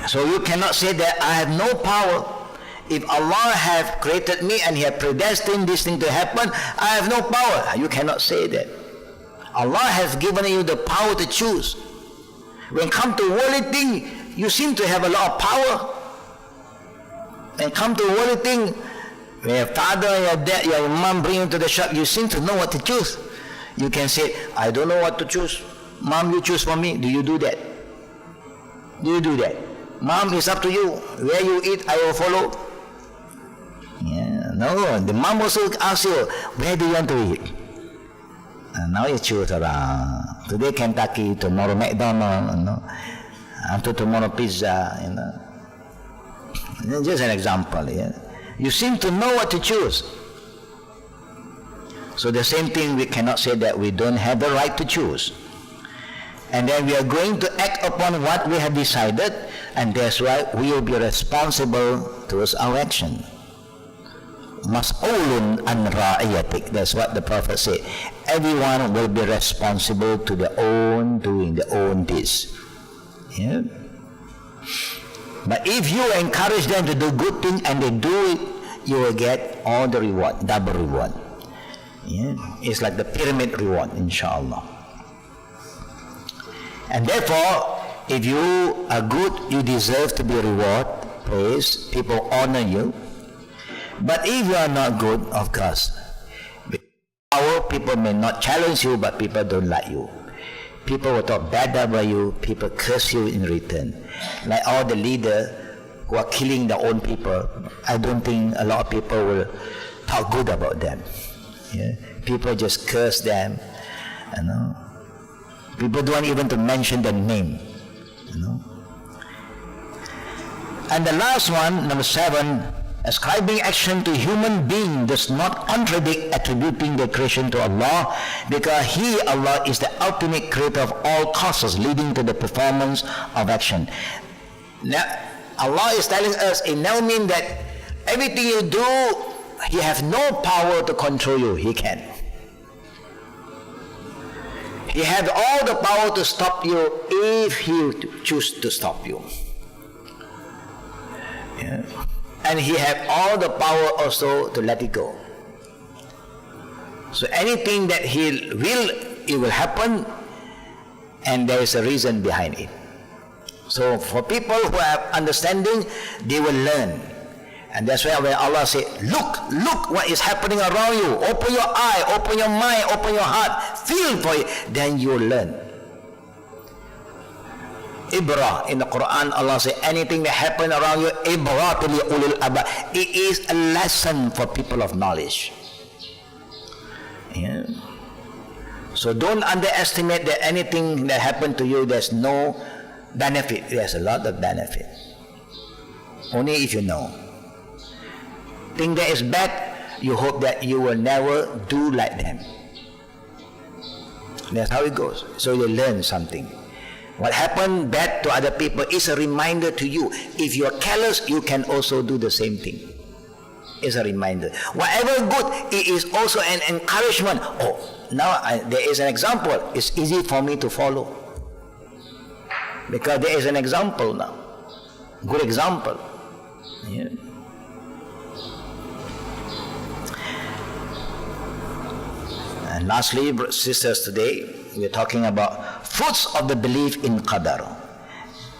So you cannot say that I have no power. If Allah have created me and He have predestined this thing to happen, I have no power. You cannot say that. Allah has given you the power to choose. When it comes to worldly thing, you seem to have a lot of power. When it comes to worldly thing, when your father, your dad, your mom bring you to the shop, you seem to know what to choose. You can say, I don't know what to choose. Mom, you choose for me. Do you do that? Do you do that? Mom, it's up to you. Where you eat, I will follow. Yeah, no, the mom also asks you, where do you want to eat? And now you choose around. Today Kentucky, tomorrow McDonald's, after tomorrow pizza, Just an example. Yeah? You seem to know what to choose. So the same thing, we cannot say that we don't have the right to choose. And then we are going to act upon what we have decided, and that's why we will be responsible towards our action. Mas'ulun an ra'iyatik. That's what the Prophet said. Everyone will be responsible to their own doing, their own deeds. Yeah? But if you encourage them to do good things and they do it, you will get all the reward, double reward. Yeah? It's like the pyramid reward, inshallah. And therefore, if you are good, you deserve to be rewarded, praised, people honor you. But if you are not good, of course, people may not challenge you, but people don't like you. People will talk bad about you, people curse you in return. Like all the leaders who are killing their own people, I don't think a lot of people will talk good about them. Yeah? People just curse them, you know. People don't even to mention their name, you know. And the last one, number 7, ascribing action to human being does not contradict attributing the creation to Allah, because He, Allah, is the ultimate creator of all causes leading to the performance of action. Now, Allah is telling us, it now means that everything you do, He has no power to control you. He can. He has all the power to stop you if He chooses to stop you. Yeah. And He has all the power also to let it go. So anything that He will, it will happen, and there is a reason behind it. So for people who have understanding, they will learn. And that's why when Allah says, look what is happening around you. Open your eye, open your mind, open your heart, feel for it, then you will learn. Ibrah, in the Quran, Allah says, anything that happens around you, Ibrah to ulil albab. It is a lesson for people of knowledge. Yeah. So don't underestimate that anything that happened to you, there's no benefit. There's a lot of benefit. Only if you know. Thing that is bad, you hope that you will never do like them. That's how it goes. So you learn something. What happened bad to other people is a reminder to you. If you are careless, you can also do the same thing. It's a reminder. Whatever good, it is also an encouragement. Oh, now there is an example. It's easy for me to follow. Because there is an example now. Good example. Yeah. And lastly, sisters, today we are talking about fruits of the belief in Qadar.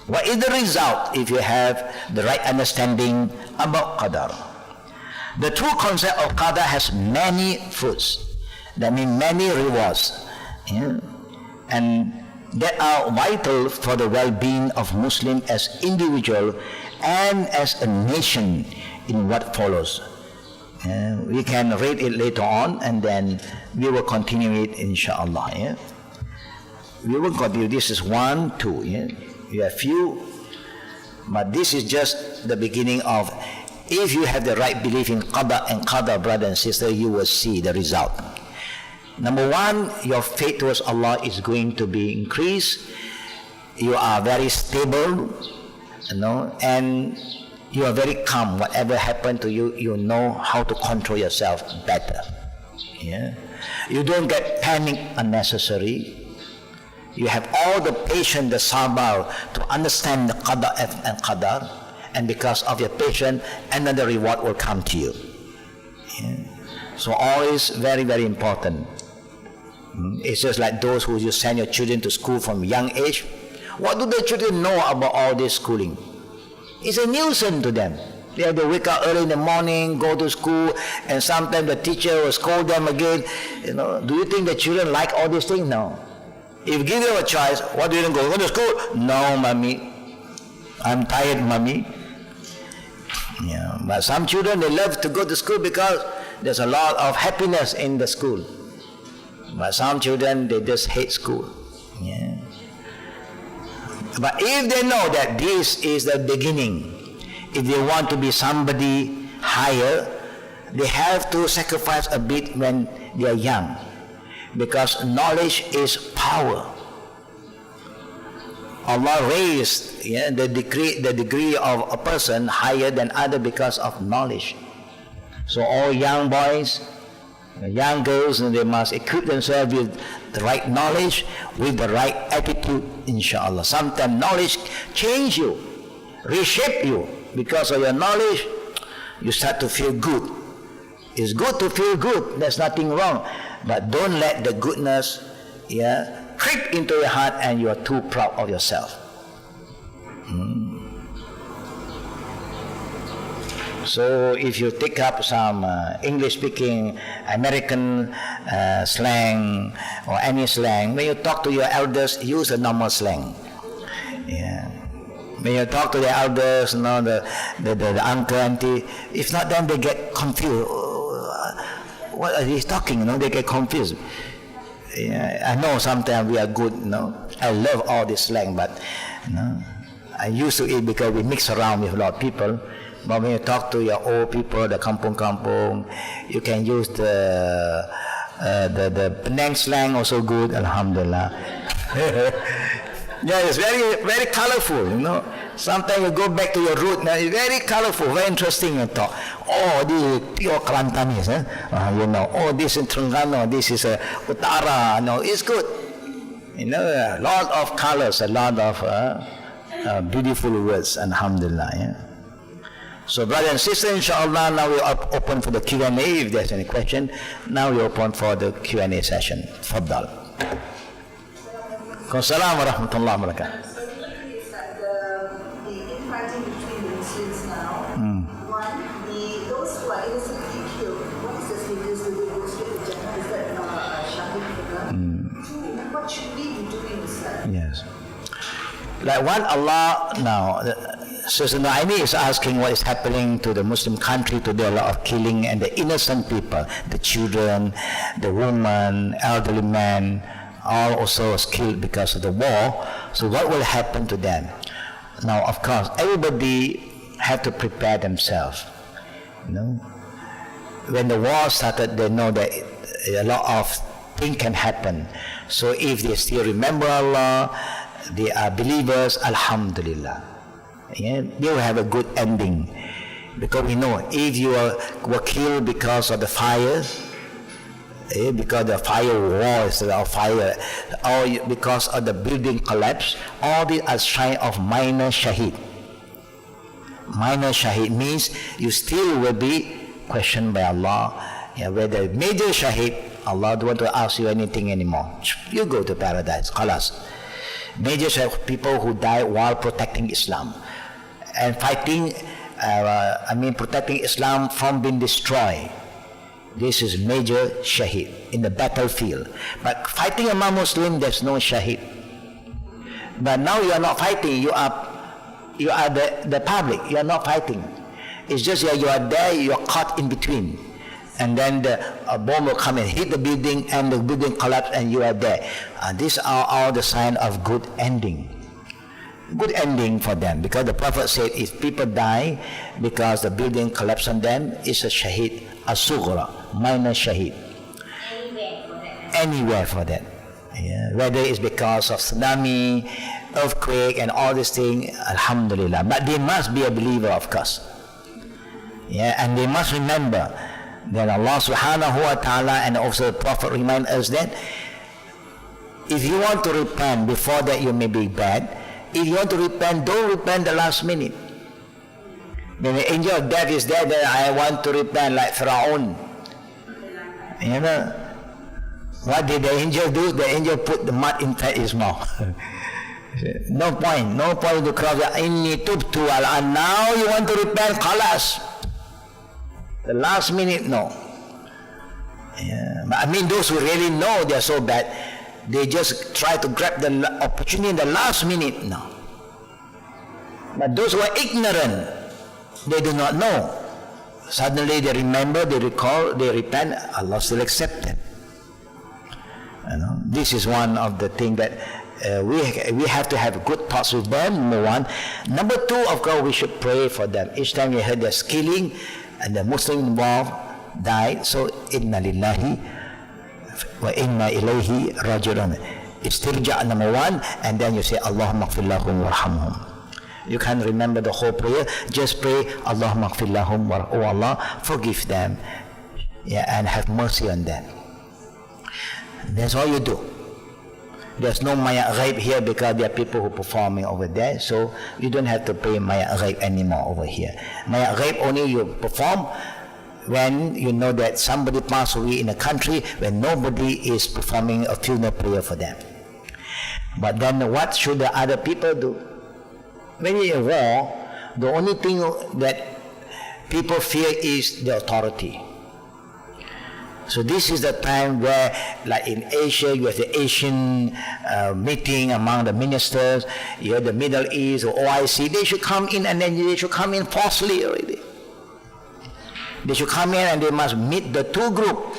What is the result if you have the right understanding about Qadar? The true concept of Qadar has many fruits. That means many rewards. Yeah? And that are vital for the well-being of Muslims as individual and as a nation in what follows. We can read it later on, and then we will continue it, inshallah. Yeah? We will continue. This is 1, 2. Yeah? You have few, but this is just the beginning of. If you have the right belief in Qadar and Qadar, brother and sister, you will see the result. Number 1, your faith towards Allah is going to be increased. You are very stable, you know, and you are very calm. Whatever happened to you, you know how to control yourself better. Yeah? You don't get panic unnecessary. You have all the patience, the sabar to understand the Qadar and Qadar, and because of your patience, another reward will come to you. Yeah? So all is very, very important. It's just like those who you send your children to school from young age. What do the children know about all this schooling? It's a nuisance to them. They have to wake up early in the morning, go to school, and sometimes the teacher will scold them again. You know, do you think the children like all these things? No. If you give them a choice, what do you think? Go to school? No, mommy. I'm tired, mommy. Yeah, but some children, they love to go to school because there's a lot of happiness in the school. But some children, they just hate school. Yeah. But if they know that this is the beginning, if they want to be somebody higher, they have to sacrifice a bit when they are young, because knowledge is power. Allah raised the degree of a person higher than other because of knowledge. So all young boys, young girls, and they must equip themselves with the right knowledge, with the right attitude, inshallah. Sometimes knowledge change you. reshape you. Because of your knowledge, you start to feel good. It's good to feel good. There's nothing wrong. But don't let the goodness creep into your heart and you are too proud of yourself. So if you take up some English-speaking American slang or any slang, when you talk to your elders, use a normal slang. Yeah. When you talk to the elders, the uncle, auntie, if not, then they get confused. What are they talking? They get confused. Yeah, I know sometimes we are good. I love all this slang, but I used to it because we mix around with a lot of people. But when you talk to your old people, the kampung, you can use the Penang slang also good. Alhamdulillah. Yeah, it's very, very colorful. Sometimes you go back to your root. It's very colorful, very interesting. You talk. Oh, this is pure Kelantanese. Oh, this is Terengganu. This is Utara. It's good. A lot of colors, a lot of beautiful words. Alhamdulillah. Yeah. So, brothers and sisters, inshallah, now we are open for the Q&A. If there's any question, now we open for the Q&A session. Faddal. Assalamu wa rahmatullahi wa barakatuh. So the infighting between the Muslims now, one, those who are innocently killed, what is the status? Will they go straight to Jannah? Is that shahid for them? Two, what should we be doing instead? Yes. Like what Allah now, Sister Naimi is asking what is happening to the Muslim country today, a lot of killing and the innocent people, the children, the women, elderly men, all also killed because of the war. So what will happen to them? Now, of course, everybody have to prepare themselves. When the war started, they know that a lot of things can happen. So if they still remember Allah, they are believers, alhamdulillah. They will have a good ending. Because we know if you were killed because of the fires, because the fire wars or fire, or because of the building collapse, all these are signs of minor shaheed. Minor shaheed means you still will be questioned by Allah. Whether major shaheed, Allah don't want to ask you anything anymore. You go to paradise. Khalas. Major shaheed, people who die while protecting Islam and fighting, protecting Islam from being destroyed. This is major shaheed in the battlefield. But fighting among Muslims, there's no shaheed. But now you are not fighting. You are the public. You are not fighting. It's just you are there. You are caught in between, and then a bomb will come and hit the building, and the building collapse, and you are there. These are all the signs of good ending. Good ending for them, because the Prophet said if people die because the building collapsed on them, it's a shaheed, a sughra, minor shaheed. Anywhere for that. Whether it's because of tsunami, earthquake, and all these things, alhamdulillah. But they must be a believer, of course. And they must remember that Allah subhanahu wa ta'ala and also the Prophet remind us that if you want to repent before that, you may be bad. If you want to repent, don't repent the last minute. When the angel of death is there, then I want to repent like Pharaoh. What did the angel do? The angel put the mud inside his mouth. No point to cross. Inni tubtu al-an. Now you want to repent, khalas. The last minute, no. But those who really know they are so bad, they just try to grab the opportunity in the last minute. No. But those who are ignorant, they do not know. Suddenly they remember, they recall, they repent, Allah still accepts them. This is one of the things that we have to have good thoughts with them, number one. Number two, of course, we should pray for them. Each time we heard there's killing and the Muslim involved died, so inna lillahi wa inna ilayhi raji'un. Istirja' number one, and then you say Allahumma ighfir lahum warhamhum. You can't remember the whole prayer, just pray Allahumma ighfir lahum wa, oh Allah, forgive them, and have mercy on them. That's all you do. There's no maya ghaib here because there are people who are performing over there, so you don't have to pay maya ghaib anymore over here. Maya ghaib only you perform when you know that somebody passed away in a country when nobody is performing a funeral prayer for them. But then what should the other people do? When you're in war, the only thing that people fear is the authority. So this is the time where, like in Asia, you have the Asian meeting among the ministers, you have the Middle East or OIC, they should come in and then they should come in forcefully already. They should come in and they must meet the two group,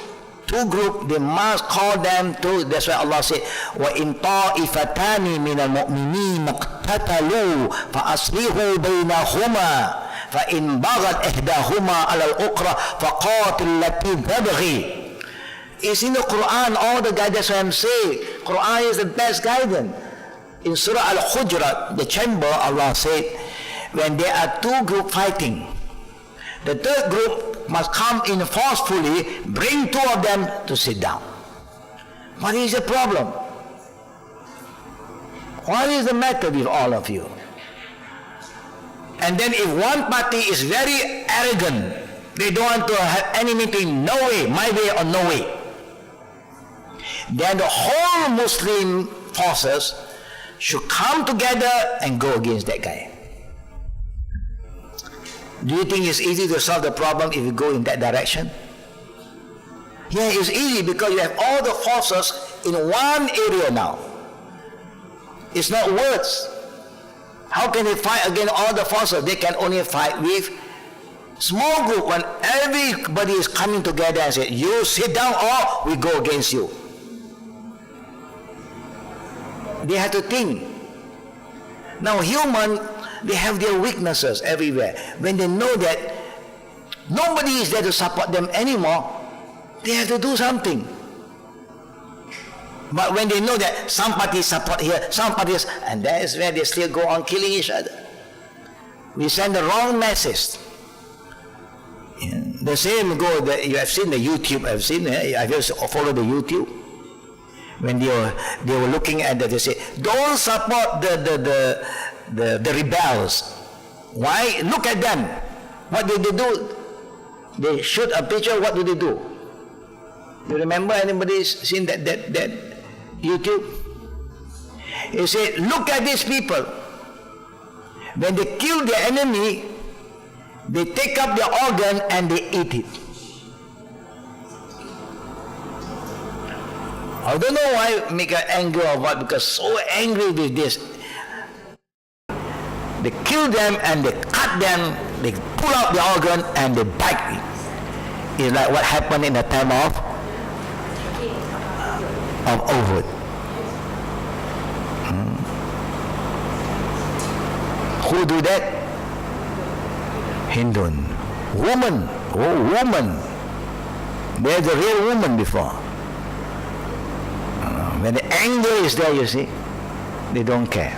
they must call them to, that's why Allah said, وَإِن طَائِفَتَانِ مِنَ الْمُؤْمِنِينَ اقْتَتَلُوا فَأَصْلِحُوا بَيْنَهُمَا فَإِنْ بَغَتْ إِحْدَاهُمَا عَلَى الْأُخْرَى فَقَاتِلُوا الَّتِي تَبْغِي. It's in the Quran, all the guidance I'm saying. Quran is the best guidance. In Surah Al-Hujurat, the chamber, Allah said, when there are two groups fighting, the third group must come in forcefully, bring two of them to sit down. What is the problem? What is the matter with all of you? And then if one party is very arrogant, they don't want to have any meeting, no way, my way or no way, then the whole Muslim forces should come together and go against that guy. Do you think it's easy to solve the problem if you go in that direction? Yeah, it's easy because you have all the forces in one area now. It's not words. How can they fight against all the forces? They can only fight with small group when everybody is coming together and say, you sit down or we go against you. They have to think. Now human, they have their weaknesses everywhere. When they know that nobody is there to support them anymore, they have to do something. But when they know that some parties support here, some parties, and that is where they still go on killing each other. We send the wrong message. Yeah. The same go that you have seen the YouTube. I've just followed the YouTube. When they were looking at that, they say, don't support the rebels. Why? Look at them. What did they do? They shoot a picture. What do they do? You remember anybody seen that YouTube? He said, look at these people. When they kill their enemy, they take up their organ and they eat it. I don't know why make her angry or what, because so angry with this. They kill them and they cut them, they pull out the organ and they bite it. It's like what happened in the time of Uhud. Who do that? Hindun. Woman. Oh, woman. There's a real woman before. When the anger is there, you see, they don't care.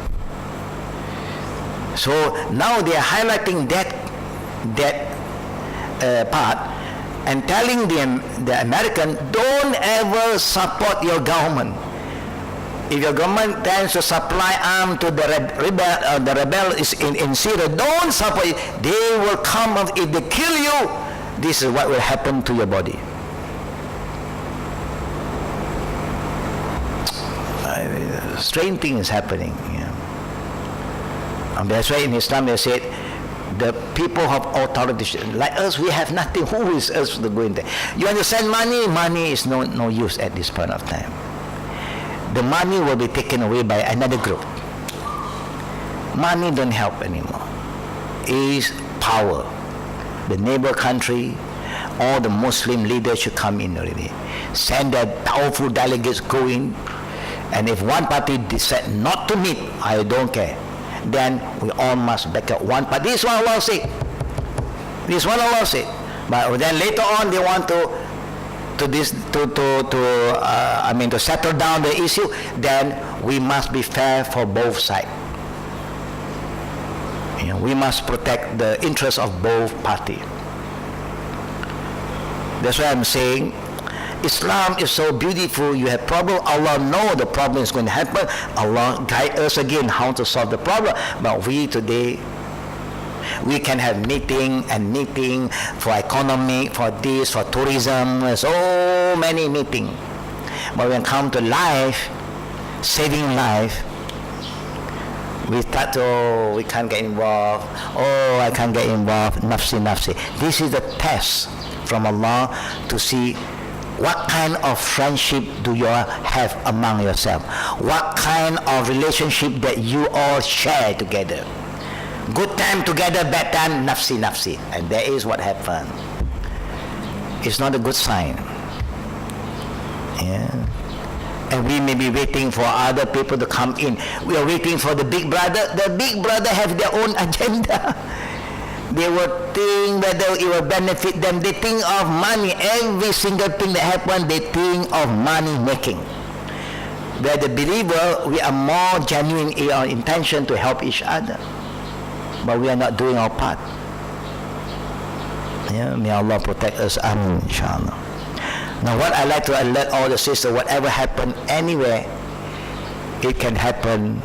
So now they are highlighting that part and telling them, the American, don't ever support your government. If your government tends to supply arms to the rebel is in Syria, don't support it. They will come up. If they kill you, this is what will happen to your body. Strange thing is happening. And that's why in Islam they said, the people have authority. Like us, we have nothing. Who is us to go in there? You understand money? Money is no use at this point of time. The money will be taken away by another group. Money don't help anymore. It is power. The neighbor country, all the Muslim leaders should come in already. Send their powerful delegates go in. And if one party decide not to meet, I don't care. Then we all must back up one party. This one Allah say. This one Allah say. But then later on they want to settle down the issue. Then we must be fair for both sides. We must protect the interests of both parties. That's why I'm saying, Islam is so beautiful. You have problem, Allah know the problem is going to happen. Allah guide us again how to solve the problem. But we today, we can have meeting for economy, for this, for tourism, so many meeting. But when it comes to life, saving life, we start to, we can't get involved. Oh, I can't get involved. Nafsi, nafsi. This is the test from Allah to see what kind of friendship do you have among yourself. What kind of relationship that you all share together. Good time together, bad time, nafsi, nafsi. And that is what happened. It's not a good sign. Yeah. And we may be waiting for other people to come in. We are waiting for the big brother. The big brother have their own agenda. They will think whether it will benefit them. They think of money. Every single thing that happens, they think of money making. Where the believer, we are more genuine in our intention to help each other. But we are not doing our part. Yeah, may Allah protect us. Amin, inshallah. Now what I like to alert all the sisters, whatever happen anywhere, it can happen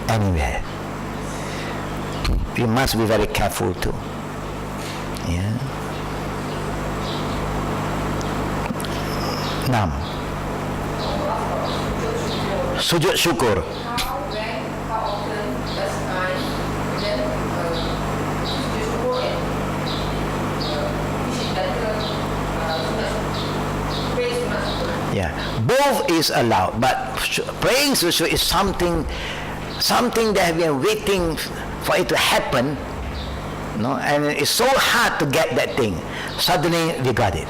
anywhere. We must be very careful too. Yeah. Now, sujud syukur. How often does time then sujud syukur and which is better praise sunat syukur? Yeah, both is allowed, but praying susu is something that have been waiting for it to happen, no, and it's so hard to get that thing. Suddenly we got it.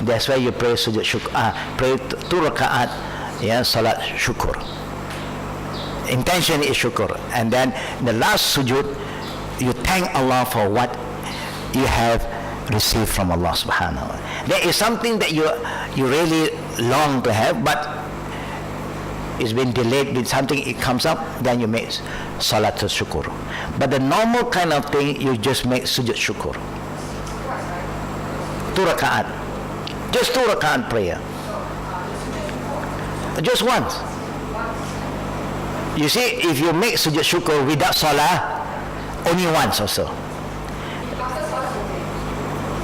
That's why you pray sujud syukur, pray 2 rakaat, yeah, salat syukur. Intention is syukur, and then the last sujud, you thank Allah for what you have received from Allah subhanahu wa ta'ala. There is something that you really long to have, but it's been delayed with something, it comes up, then you make salat syukur. But the normal kind of thing, you just make sujud syukur. 2 rakaat. Just 2 rakaat prayer. Just once. You see, if you make sujud syukur without salah, only once also.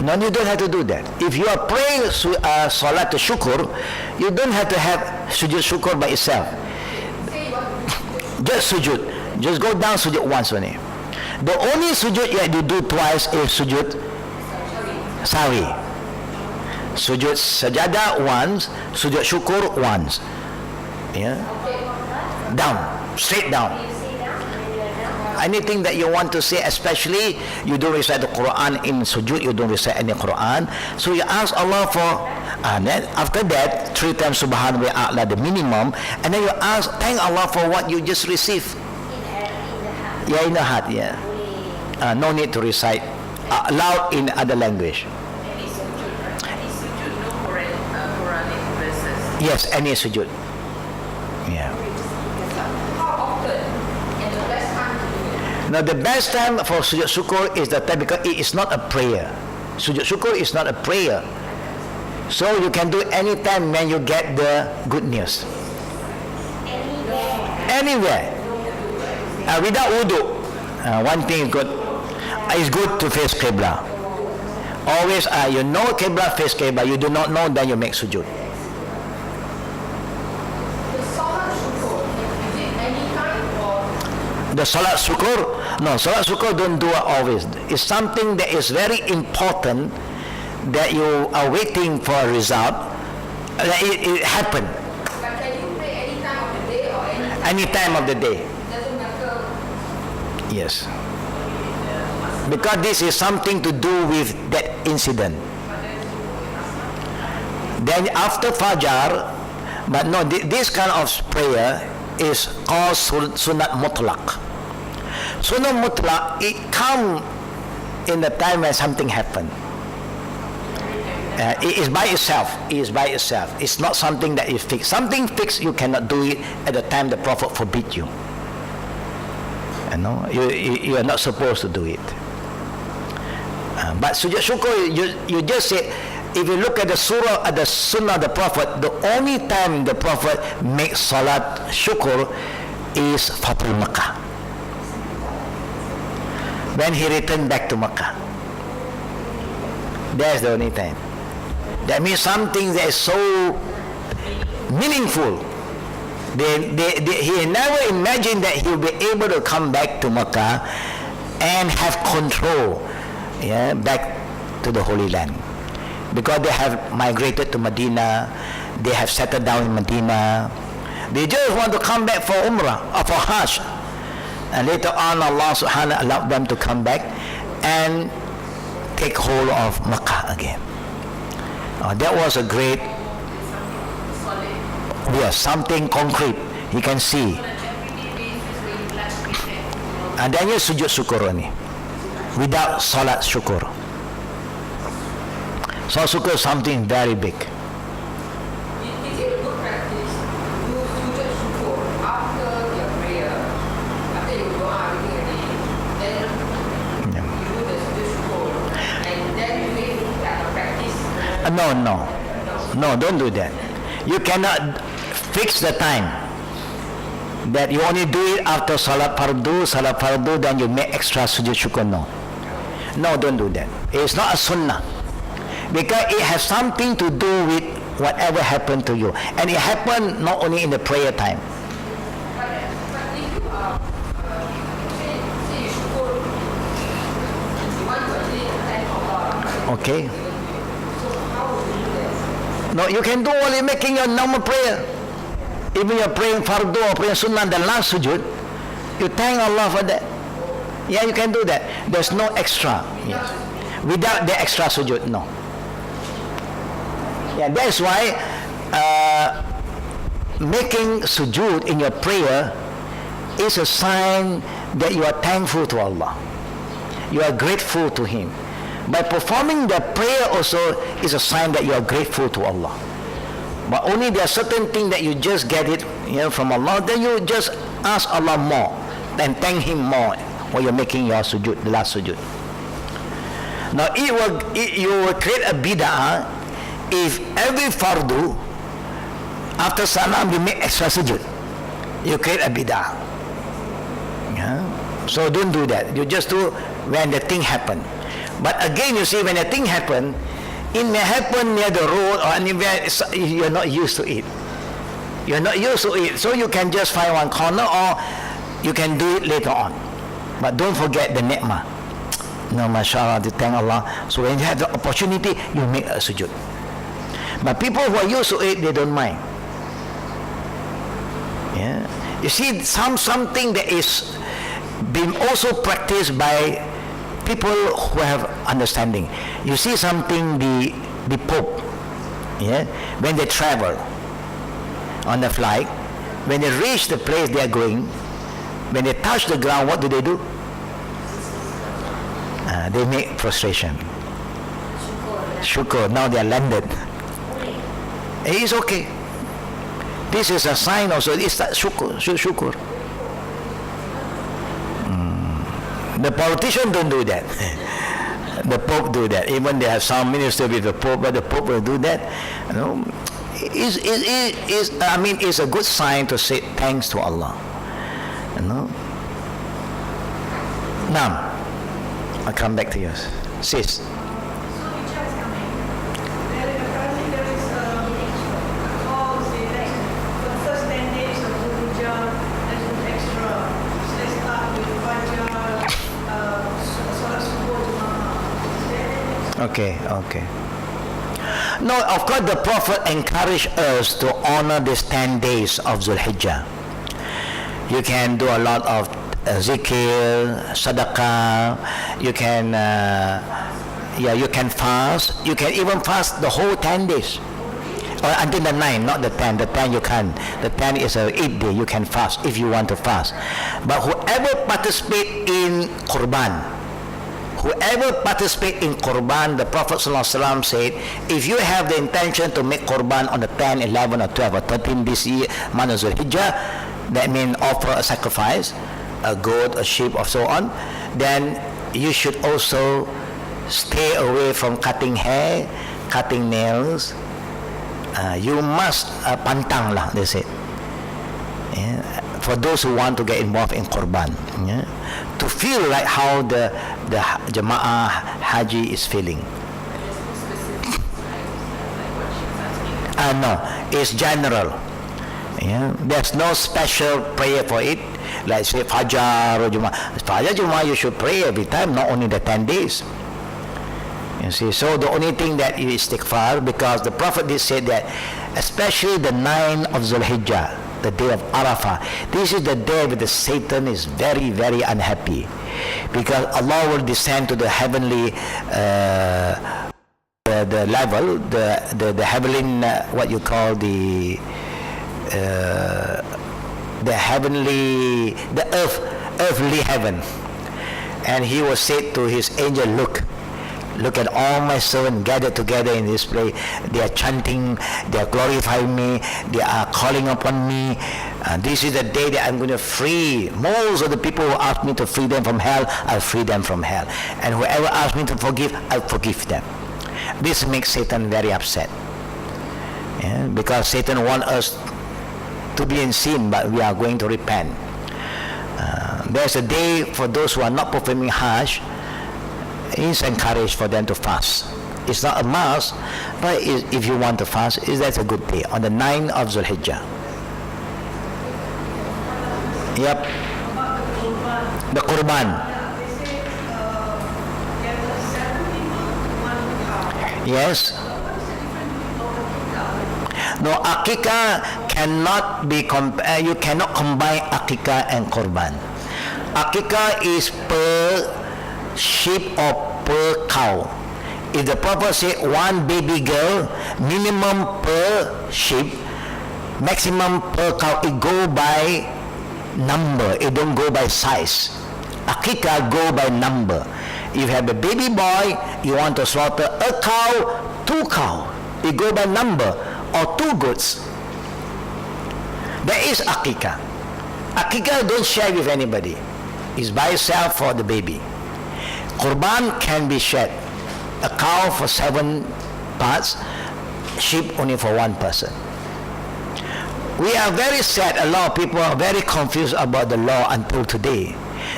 No, you don't have to do that. If you are praying salat syukur, you don't have to have sujud syukur by itself. Just sujud. Just go down sujud once only. The only sujud you have to do twice is sujud sawi. Sujud sajadah once, sujud syukur once. Yeah. Down, straight down. Anything that you want to say, especially you don't recite the Quran in sujud, you don't recite any Quran, so you ask Allah for, then after that 3 times subhanahu wa ta'ala, the minimum, and then you ask, thank Allah for what you just received. Yeah, in the heart, yeah. No need to recite loud in other language. Any sujud, no Quranic verses. Yes, any sujud. Yeah. How often and the best time to do it? Now the best time for sujud syukur is the time, because it is not a prayer. Sujud syukur is not a prayer. So you can do any time when you get the good news. Anywhere. Without wudu. One thing is good. It's good to face Qibla. Always, you know Qibla, face Qibla. You do not know, then you make sujud. The salat syukur, is it any time or The salat syukur, no, salat syukur don't do it always. It's something that is very important, that you are waiting for a result, that it happened but can you pray any time of the day or any any time of the day. doesn't matter? Yes. Because this is something to do with that incident. Then after Fajar, but no, this kind of prayer is called sunat mutlaq. Sunat mutlaq, it comes in the time when something happened. It is by itself. It is by itself. It's not something that is fixed. Something fixed, you cannot do it at the time the Prophet forbid you. You know, you are not supposed to do it. But sujud syukur, you just say, if you look at the surah, at the sunnah of the Prophet, the only time the Prophet makes salat shukr is Fatul Makkah, when he returned back to Makkah. That's the only time. That means something that is so meaningful. He never imagined that he will be able to come back to Makkah and have control, back to the Holy Land, because they have migrated to Medina, they have settled down in Medina. They just want to come back for Umrah or for Hajj, and later on Allah subhanahu wa ta'ala allowed them to come back and take hold of Makkah again. That was a great, something concrete he can see. And then you sujud syukur ni, without salat syukur. So syukur is something very big. Is it a good practice to sujud syukur after your prayer, after you go out everything already, then you do the sujud syukur, and then you make it like a practice? No, don't do that. You cannot fix the time that you only do it after salat fardu, then you make extra sujud syukur. No, don't do that. It's not a sunnah, because it has something to do with whatever happened to you, and it happened not only in the prayer time. But if you are, say you syukur, you want to actually thank Allah. Okay. So how would you do that? No, you can do only making your normal prayer. Even you're praying fardu or praying sunnah, the last sujud, you thank Allah for that. Yeah, you can do that. There's no extra. Yes. Without the extra sujud, no. Yeah, that's why making sujud in your prayer is a sign that you are thankful to Allah. You are grateful to Him. By performing the prayer also is a sign that you are grateful to Allah. But only there are certain things that you just get it from Allah, then you just ask Allah more, then thank Him more while you're making your sujud, the last sujud. Now you will create a bid'ah if every fardu after salam you make extra sujud. You create a bid'ah. So don't do that. You just do when the thing happen. But again, you see, when the thing happen, it may happen near the road or anywhere you're not used to it. You're not used to it, so you can just find one corner, or you can do it later on. But don't forget the ni'mah. No, mashallah, to thank Allah. So when you have the opportunity, you make a sujud. But people who are used to it, they don't mind. Yeah. You see, something that is being also practiced by people who have understanding. You see something, the Pope, when they travel on the flight, when they reach the place they are going, when they touch the ground, what do? They make prostration. Shukr. Now they are landed. It is okay. This is a sign also. It's that shukr. The politicians don't do that. The Pope do that. Even they have some minister with the Pope, but the Pope will do that. It's a good sign to say thanks to Allah. Now, I'll come back to yours. Sis. Okay. No, of course the Prophet encouraged us to honor these 10 days of Dhul Hijjah. You can do a lot of zikr, sadaqah, you can fast. You can even fast the whole 10 days. Or until the 9, not the 10. The 10 you can't. The 10 is a 8 day. You can fast if you want to fast. But whoever participate in Qurban, the Prophet ﷺ said, if you have the intention to make Qurban on the 10, 11 or 12 or 13 this year, month of Dhul Hijjah, that means offer a sacrifice, a goat, a sheep or so on, then you should also stay away from cutting hair, cutting nails, you must pantang lah, they said. Yeah. For those who want to get involved in Qurban, yeah, to feel like how the Jama'ah Haji is feeling. No, it's general. Yeah, there's no special prayer for it. Like say Fajr or Jummah. Fajr, Jummah, you should pray every time, not only the 10 days. You see, so the only thing that is istighfar, because the Prophet did say that, especially the 9 of Zulhijjah, the day of Arafah, this is the day where the Satan is very, very unhappy, because Allah will descend to the heavenly the level, the heavenly what you call the heavenly, the earthly heaven, and he will say to his angel, look at all my servants gathered together in this place. They are chanting, they are glorifying me, they are calling upon me. This is the day that I'm going to free most of the people who ask me to free them from hell. I'll free them from hell, and whoever asks me to forgive, I'll forgive them. This makes Satan very upset, yeah? Because Satan wants us to be in sin, but we are going to repent. There's a day for those who are not performing Hajj. It's encouraged for them to fast. It's not a must, but if you want to fast, that's a good day on the 9th of Zulhijjah. Yep. The Qurban. Yes. No, Akikah cannot be you cannot combine Akikah and Qurban. Akikah is per sheep or per cow. If the Prophet said one baby girl, minimum per sheep, maximum per cow, it go by number, it don't go by size. Akikah go by number. If you have a baby boy, you want to slaughter a cow, 2 cow, it go by number, or 2 goats. That is Akikah. Akikah don't share with anybody. It's by itself for the baby. Qurban can be shared. A cow for 7 parts, sheep only for 1 person. We are very sad. A lot of people are very confused about the law until today.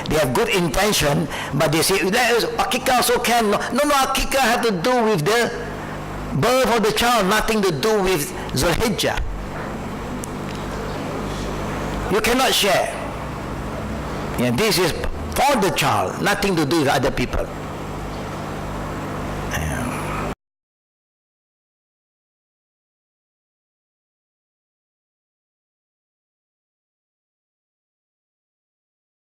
They have good intention, but they say that is Akikah also can. No, Akikah have to do with the birth of the child, nothing to do with Zulhijjah. You cannot share. Yeah, this is for the child, nothing to do with other people.